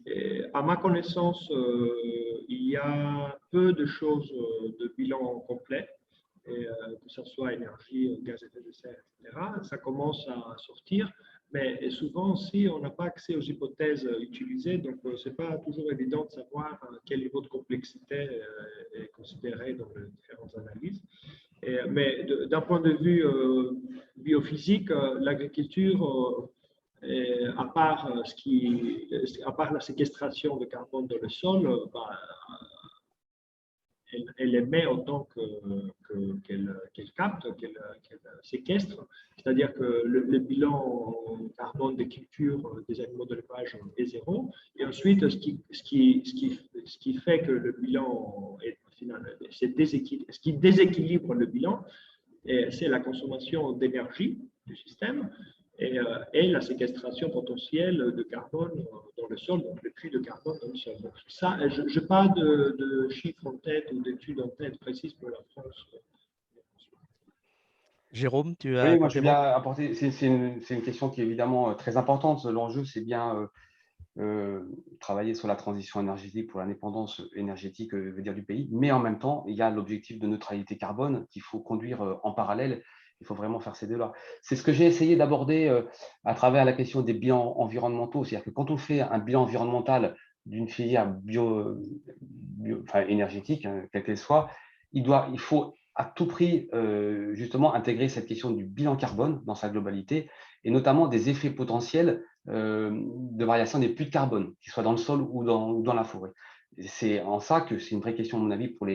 Et à ma connaissance, il y a peu de choses de bilan complet, que ce soit énergie, gaz à effet de serre, etc. Ça commence à sortir, mais souvent aussi, on n'a pas accès aux hypothèses utilisées, donc ce n'est pas toujours évident de savoir quel niveau de complexité est considéré dans les différentes analyses. Mais d'un point de vue biophysique, l'agriculture, à part la séquestration de carbone dans le sol, elle émet autant qu'elle capte, qu'elle séquestre. C'est-à-dire que le bilan carbone des cultures des animaux d'élevage est zéro. Et ensuite, ce qui fait que le bilan est ce qui déséquilibre le bilan, c'est la consommation d'énergie du système et la séquestration potentielle de carbone dans le sol, donc le puits de carbone dans le sol. Donc ça, je n'ai pas de chiffres en tête ou d'études en tête précises pour la France. Jérôme, tu as… Oui, moi je veux bien apporter, c'est une question qui est évidemment très importante. L'enjeu, c'est bien travailler sur la transition énergétique pour l'indépendance énergétique du pays, mais en même temps, il y a l'objectif de neutralité carbone qu'il faut conduire en parallèle. Il faut vraiment faire ces deux-là. C'est ce que j'ai essayé d'aborder à travers la question des bilans environnementaux. C'est-à-dire que quand on fait un bilan environnemental d'une filière énergétique, hein, quelle qu'elle soit, il faut à tout prix justement intégrer cette question du bilan carbone dans sa globalité, et notamment des effets potentiels de variation des puits de carbone, qu'ils soient dans le sol ou dans la forêt. C'est en ça que c'est une vraie question, à mon avis, pour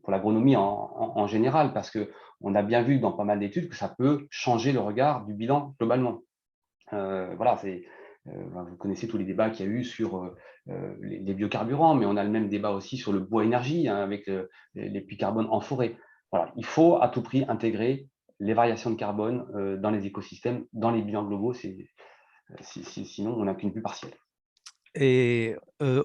l'agronomie en général, parce qu'on a bien vu dans pas mal d'études que ça peut changer le regard du bilan globalement. Vous connaissez tous les débats qu'il y a eu sur les biocarburants, mais on a le même débat aussi sur le bois énergie, hein, avec les puits carbone en forêt. Voilà, il faut à tout prix intégrer les variations de carbone dans les écosystèmes, dans les bilans globaux, sinon on n'a qu'une vue partielle. Et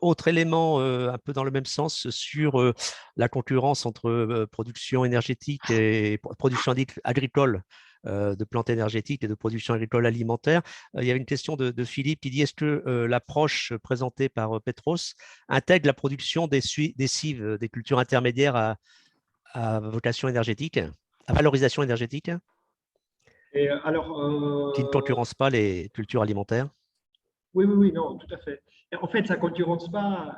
autre élément un peu dans le même sens sur la concurrence entre production énergétique et production agricole de plantes énergétiques et de production agricole alimentaire. Il y a une question de Philippe qui dit: est-ce que l'approche présentée par Petros intègre la production des cives, des cultures intermédiaires à vocation énergétique, à valorisation énergétique, Et alors, qui ne concurrencent pas les cultures alimentaires? oui, non, tout à fait. En fait, ça ne concurrence pas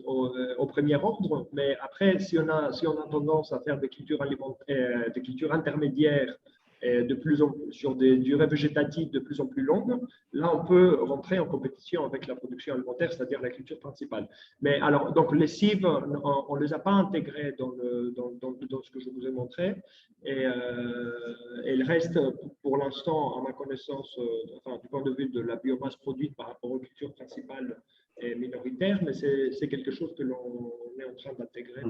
au premier ordre, mais après, si on a tendance à faire des cultures alimentaires, des cultures intermédiaires sur des durées végétatives de plus en plus longues, là, on peut rentrer en compétition avec la production alimentaire, c'est-à-dire la culture principale. Mais alors, donc, les cives, on ne les a pas intégrées dans ce que je vous ai montré. Et elles restent, pour l'instant, à ma connaissance, du point de vue de la biomasse produite par rapport aux cultures principales et minoritaires, mais c'est quelque chose que l'on est en train d'intégrer.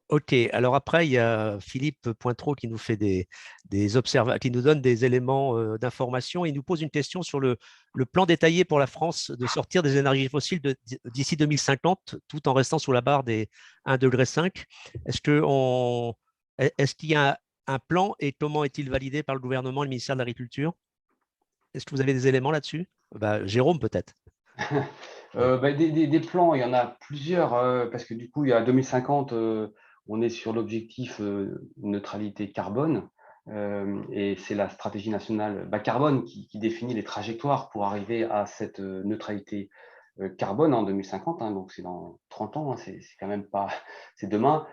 Ok, alors après, il y a Philippe Pointreau qui nous fait qui nous donne des éléments d'information. Il nous pose une question sur le plan détaillé pour la France de sortir des énergies fossiles d'ici 2050, tout en restant sous la barre des 1,5 degré. Est-ce qu'il y a un plan et comment est-il validé par le gouvernement et le ministère de l'Agriculture? Est-ce que vous avez des éléments là-dessus? Jérôme, peut-être. Des plans, il y en a plusieurs, parce que du coup, il y a 2050, on est sur l'objectif neutralité carbone, et c'est la stratégie nationale bas carbone qui définit les trajectoires pour arriver à cette neutralité carbone en 2050, hein, donc c'est dans 30 ans, hein, c'est quand même pas, c'est demain.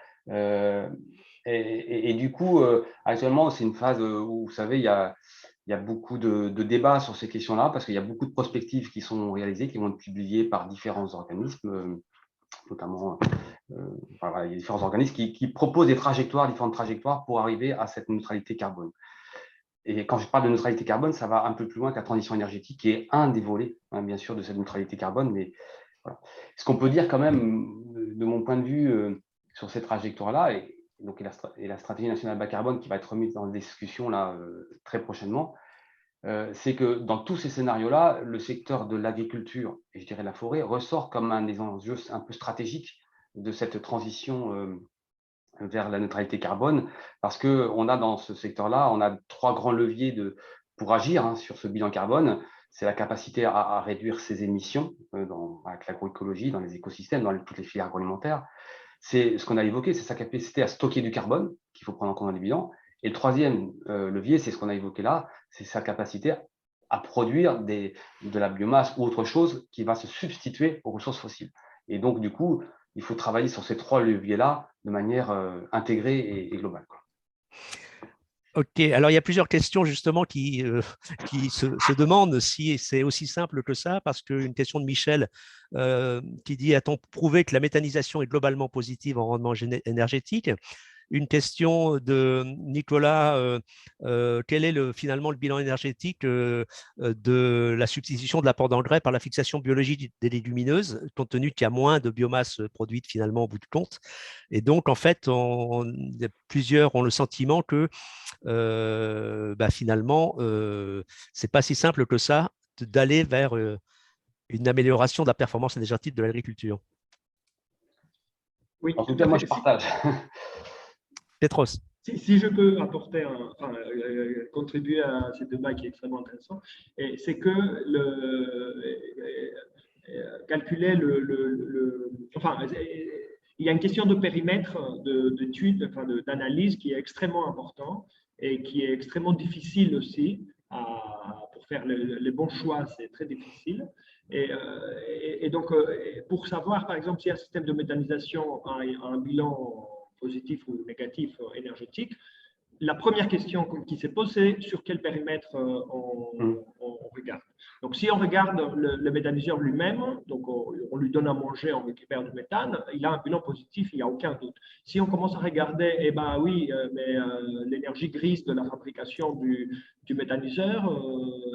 Et du coup, actuellement, c'est une phase où, vous savez, il y a beaucoup de débats sur ces questions-là, parce qu'il y a beaucoup de prospectives qui sont réalisées, qui vont être publiées par différents organismes, notamment, il y a différents organismes qui proposent différentes trajectoires pour arriver à cette neutralité carbone. Et quand je parle de neutralité carbone, ça va un peu plus loin que la transition énergétique, qui est un des volets, hein, bien sûr, de cette neutralité carbone. Mais voilà. Ce qu'on peut dire quand même, de mon point de vue, sur cette trajectoire-là, et la stratégie nationale bas carbone qui va être remise en discussion là, très prochainement, c'est que dans tous ces scénarios-là, le secteur de l'agriculture et je dirais la forêt ressort comme un des enjeux un peu stratégiques de cette transition vers la neutralité carbone, parce qu'on a dans ce secteur-là, on a 3 grands leviers pour agir, hein, sur ce bilan carbone. C'est la capacité à réduire ses émissions avec l'agroécologie, dans les écosystèmes, dans toutes les filières agroalimentaires. C'est ce qu'on a évoqué, c'est sa capacité à stocker du carbone qu'il faut prendre en compte dans les bilans. Et le troisième levier, c'est ce qu'on a évoqué là, c'est sa capacité à produire de la biomasse ou autre chose qui va se substituer aux ressources fossiles. Et donc, du coup, il faut travailler sur ces 3 leviers-là de manière intégrée et globale, quoi. Ok, alors il y a plusieurs questions justement qui se demandent si c'est aussi simple que ça, parce qu'une question de Michel qui dit: a-t-on prouvé que la méthanisation est globalement positive en rendement énergétique? Une question de Nicolas: quel est finalement le bilan énergétique de la substitution de l'apport d'engrais par la fixation biologique des légumineuses, compte tenu qu'il y a moins de biomasse produite finalement au bout du compte? Et donc, en fait, plusieurs ont le sentiment que finalement, ce n'est pas si simple que ça d'aller vers une amélioration de la performance énergétique de l'agriculture. Oui, en tout cas, moi, je partage. Petros. Si je peux apporter, contribuer à ce débat qui est extrêmement intéressant, c'est que calculer il y a une question de périmètre d'étude, d'analyse qui est extrêmement important et qui est extrêmement difficile aussi à pour faire les bons choix, c'est très difficile. Et donc, pour savoir, par exemple, si un système de méthanisation a un bilan positif ou négatif énergétique, la première question qui s'est posée, sur quel périmètre on regarde. Donc, si on regarde le méthaniseur lui-même, donc on lui donne à manger, on récupère du méthane, il a un bilan positif, il n'y a aucun doute. Si on commence à regarder, eh ben oui, mais l'énergie grise de la fabrication du méthaniseur,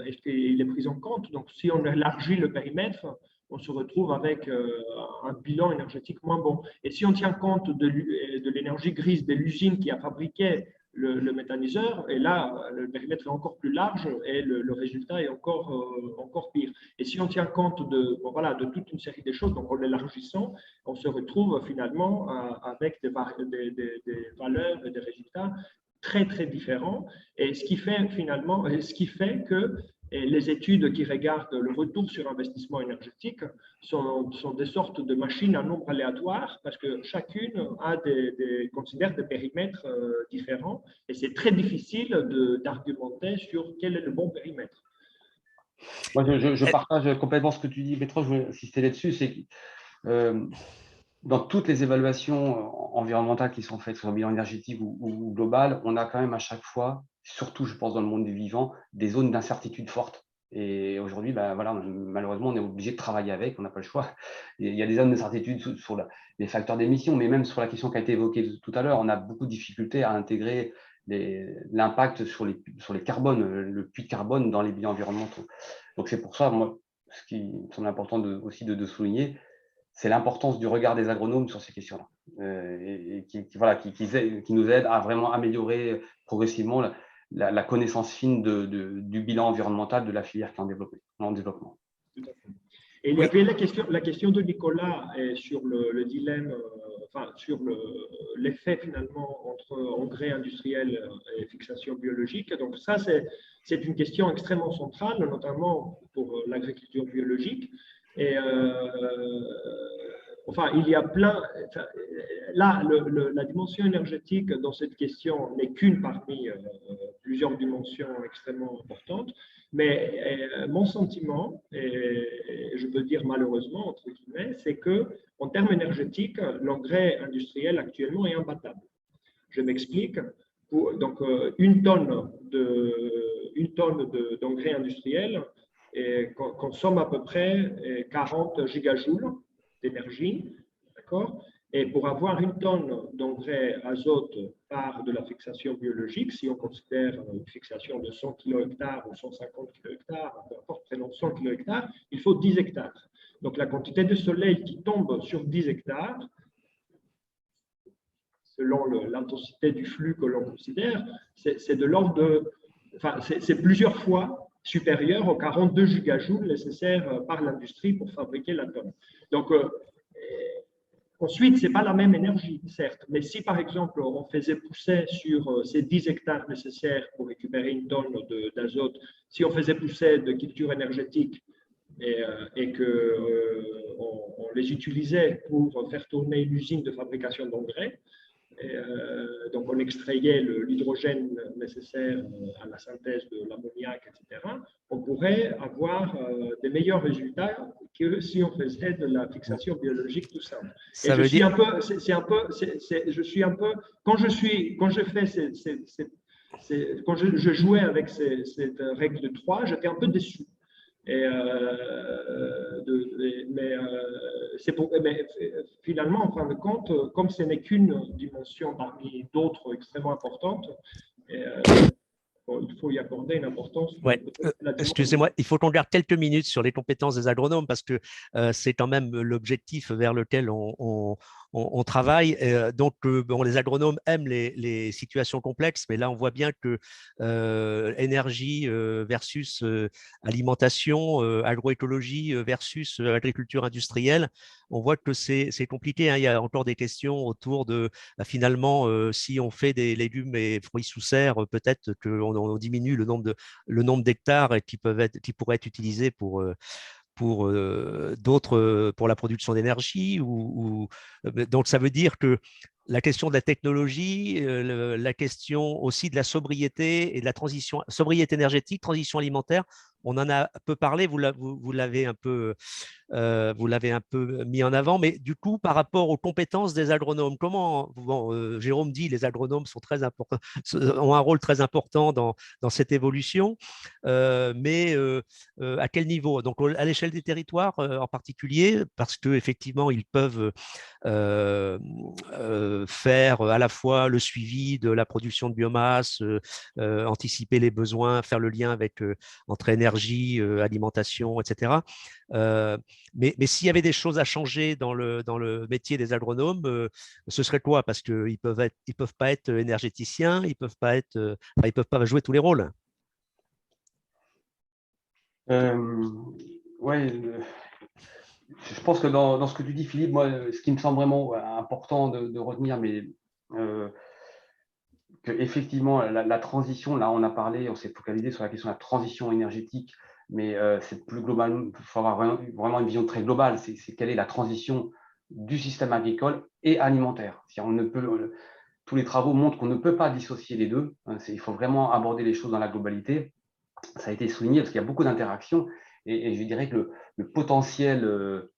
est-ce qu'il est pris en compte? Donc, si on élargit le périmètre, on se retrouve avec un bilan énergétique moins bon. Et si on tient compte de l'énergie grise de l'usine qui a fabriqué le méthaniseur, et là, le périmètre est encore plus large et le résultat est encore pire. Et si on tient compte voilà, de toute une série de choses, donc en l'élargissant, on se retrouve finalement avec des valeurs et des résultats très, très différents. Et ce qui fait finalement, que les études qui regardent le retour sur investissement énergétique sont des sortes de machines à nombre aléatoire parce que chacune considère des périmètres différents et c'est très difficile d'argumenter sur quel est le bon périmètre. Moi, je partage complètement ce que tu dis, Bertrand, je veux insister là-dessus, c'est que dans toutes les évaluations environnementales qui sont faites sur le bilan énergétique ou global, on a quand même à chaque fois, surtout je pense dans le monde du vivant, des zones d'incertitude fortes. Et aujourd'hui, voilà, malheureusement, on est obligé de travailler avec, on n'a pas le choix. Il y a des zones d'incertitude sur les facteurs d'émission, mais même sur la question qui a été évoquée tout à l'heure, on a beaucoup de difficultés à intégrer l'impact sur les carbones, le puits de carbone dans les bilans environnementaux. Donc c'est pour ça, moi, ce qui me semble important aussi de souligner, c'est l'importance du regard des agronomes sur ces questions-là, et qui nous aident à vraiment améliorer progressivement la connaissance fine du bilan environnemental de la filière qui est en développement. Et il y avait la question de Nicolas sur le dilemme, sur l'effet finalement entre engrais industriel et fixation biologique. Donc ça, c'est une question extrêmement centrale, notamment pour l'agriculture biologique. Et il y a plein. Là, la dimension énergétique dans cette question n'est qu'une parmi plusieurs dimensions extrêmement importantes. Mais mon sentiment, et je peux dire malheureusement, entre guillemets, c'est qu'en termes énergétiques, l'engrais industriel actuellement est imbattable. Je m'explique. Donc, une tonne d'engrais industriel consomme à peu près 40 gigajoules d'énergie, d'accord? Et pour avoir une tonne d'engrais azote par de la fixation biologique, si on considère une fixation de 100 kHz ou 150 kHz, peu importe, prenons 100 kHz, il faut 10 hectares. Donc la quantité de soleil qui tombe sur 10 hectares, selon l'intensité du flux que l'on considère, c'est de l'ordre de... c'est plusieurs fois supérieur aux 42 gigajoules nécessaires par l'industrie pour fabriquer la tonne. Donc, ensuite, ce n'est pas la même énergie, certes, mais si par exemple on faisait pousser sur ces 10 hectares nécessaires pour récupérer une tonne d'azote, si on faisait pousser de cultures énergétiques et qu'on les utilisait pour faire tourner une usine de fabrication d'engrais, donc on extrayait l'hydrogène nécessaire à la synthèse de l'ammoniac, etc., on pourrait avoir des meilleurs résultats que si on faisait de la fixation biologique tout simple. Et je suis un peu, quand je jouais avec cette règle de 3, j'étais un peu déçu. Mais finalement, en fin de compte, comme ce n'est qu'une dimension parmi d'autres extrêmement importantes, il faut y accorder une importance. Ouais. Excusez-moi, il faut qu'on garde quelques minutes sur les compétences des agronomes parce que c'est quand même l'objectif vers lequel on travaille. Donc, les agronomes aiment les situations complexes, mais là, on voit bien que énergie versus alimentation, agroécologie versus agriculture industrielle, on voit que c'est compliqué. Hein. Il y a encore des questions autour de, finalement, si on fait des légumes et fruits sous serre, peut-être qu'on diminue le nombre d'hectares qui pourraient être utilisés pour la production d'énergie. Donc, ça veut dire que la question de la technologie, la question aussi de la sobriété et de la transition, sobriété énergétique, transition alimentaire. On en a peu parlé, vous l'avez un peu mis en avant, mais du coup, par rapport aux compétences des agronomes, comment, bon, Jérôme dit, les agronomes sont très importants, ont un rôle très important dans cette évolution, mais à quel niveau? Donc, à l'échelle des territoires en particulier, parce qu'effectivement, ils peuvent faire à la fois le suivi de la production de biomasse, anticiper les besoins, faire le lien avec entre énergie, alimentation, etc. Mais s'il y avait des choses à changer dans le métier des agronomes, ce serait quoi? Parce qu'ils peuvent pas être énergéticiens, ils peuvent ils peuvent pas jouer tous les rôles. Ouais, je pense que dans ce que tu dis, Philippe, moi, ce qui me semble vraiment important de retenir, mais que effectivement la transition, là, on a parlé, on s'est focalisé sur la question de la transition énergétique, mais c'est plus global. Il faut avoir vraiment une vision très globale. C'est quelle est la transition du système agricole et alimentaire. Si on ne peut, tous les travaux montrent qu'on ne peut pas dissocier les deux. Il faut vraiment aborder les choses dans la globalité. Ça a été souligné parce qu'il y a beaucoup d'interactions et je dirais que le potentiel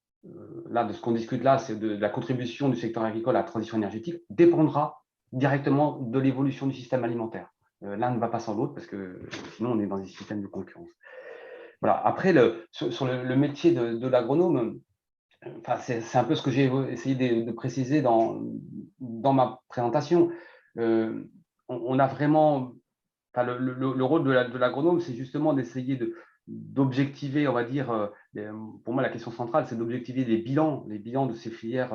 là, de ce qu'on discute là, c'est de la contribution du secteur agricole à la transition énergétique dépendra directement de l'évolution du système alimentaire. L'un ne va pas sans l'autre parce que sinon on est dans un système de concurrence. Voilà. Après, sur le métier de l'agronome, enfin, c'est un peu ce que j'ai essayé de préciser dans ma présentation. On a vraiment, enfin, le rôle de l'agronome, c'est justement d'essayer d'objectiver, on va dire, pour moi la question centrale, c'est d'objectiver les bilans de ces filières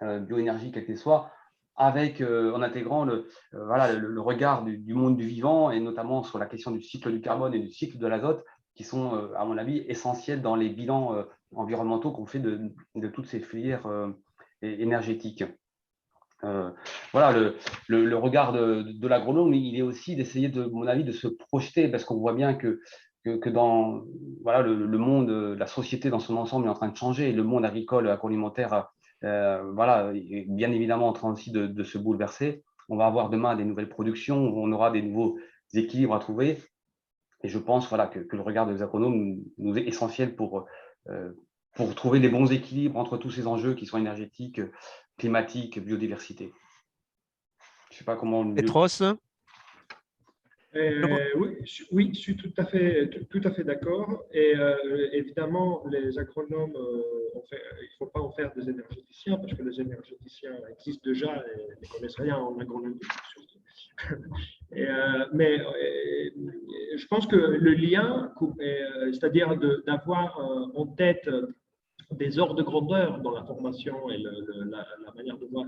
bioénergie, quelle qu'elle soit, avec, en intégrant voilà, le regard du monde du vivant et notamment sur la question du cycle du carbone et du cycle de l'azote qui sont, à mon avis, essentiels dans les bilans environnementaux qu'on fait de toutes ces filières énergétiques. Voilà, le regard de l'agronome, il est aussi d'essayer, de mon avis, de se projeter parce qu'on voit bien que dans voilà, le monde, la société dans son ensemble est en train de changer et le monde agricole, agroalimentaire, voilà, est bien évidemment en train aussi de se bouleverser. On va avoir demain des nouvelles productions, on aura des nouveaux équilibres à trouver. Et je pense voilà, que le regard des agronomes nous est essentiel pour trouver les bons équilibres entre tous ces enjeux qui sont énergétiques, climatiques, biodiversité. Je ne sais pas comment mieux… Petros? Oui, je suis tout à fait d'accord. Et évidemment, les agronomes, il ne faut pas en faire des énergéticiens parce que les énergéticiens existent déjà et ne connaissent rien en agronomie. Mais je pense que le lien, c'est-à-dire d'avoir en tête des ordres de grandeur dans la formation et la manière de voir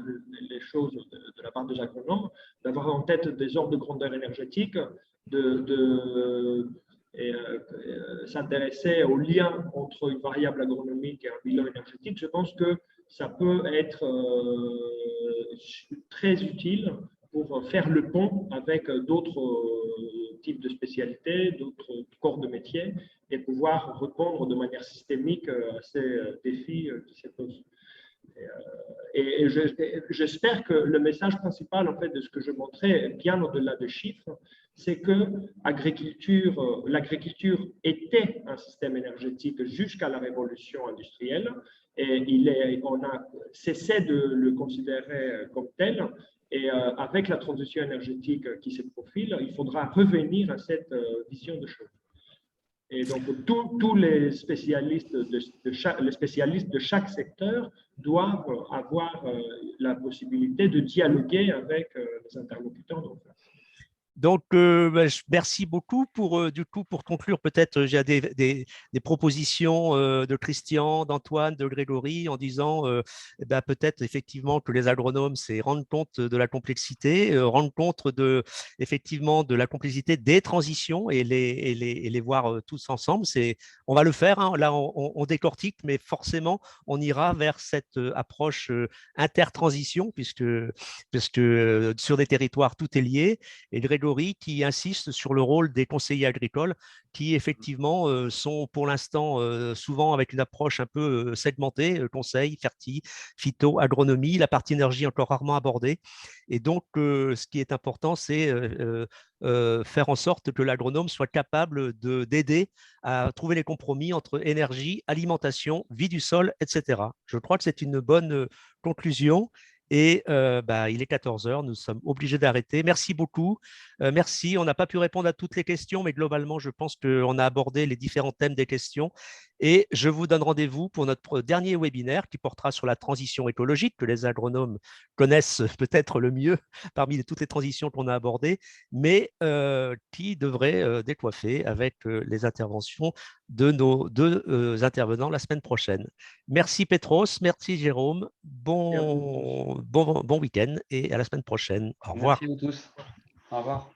les choses de la part des agronomes, d'avoir en tête des ordres de grandeur énergétiques, s'intéresser au lien entre une variable agronomique et un bilan énergétique, je pense que ça peut être très utile pour faire le pont avec d'autres types de spécialités, d'autres corps de métier et pouvoir répondre de manière systémique à ces défis qui se posent. Et j'espère que le message principal en fait, de ce que je montrais, bien au-delà des chiffres, c'est que l'agriculture était un système énergétique jusqu'à la révolution industrielle et on a cessé de le considérer comme tel. Et avec la transition énergétique qui se profile, il faudra revenir à cette vision de choses. Et donc, tous les spécialistes de chaque secteur doivent avoir la possibilité de dialoguer avec les interlocuteurs d'en face. Donc, merci beaucoup. Du coup, pour conclure, peut-être j'ai des propositions de Christian, d'Antoine, de Grégory en disant peut-être effectivement que les agronomes, c'est rendre compte de la complexité, rendre compte effectivement de la complexité des transitions et les voir tous ensemble. On va le faire, hein. Là, on décortique, mais forcément, on ira vers cette approche intertransition puisque sur des territoires, tout est lié. Et Grégory qui insiste sur le rôle des conseillers agricoles qui effectivement sont pour l'instant souvent avec une approche un peu segmentée, conseil, ferti, phyto, agronomie, la partie énergie encore rarement abordée. Et donc, ce qui est important, c'est faire en sorte que l'agronome soit capable d'aider à trouver les compromis entre énergie, alimentation, vie du sol, etc. Je crois que c'est une bonne conclusion. Et il est 14 heures, nous sommes obligés d'arrêter. Merci beaucoup. Merci. On n'a pas pu répondre à toutes les questions, mais globalement, je pense qu'on a abordé les différents thèmes des questions. Et je vous donne rendez-vous pour notre dernier webinaire qui portera sur la transition écologique, que les agronomes connaissent peut-être le mieux parmi toutes les transitions qu'on a abordées, mais qui devrait décoiffer avec les interventions de nos deux intervenants la semaine prochaine. Merci Petros, merci Jérôme, bon week-end et à la semaine prochaine. Au revoir. Merci à vous tous. Au revoir.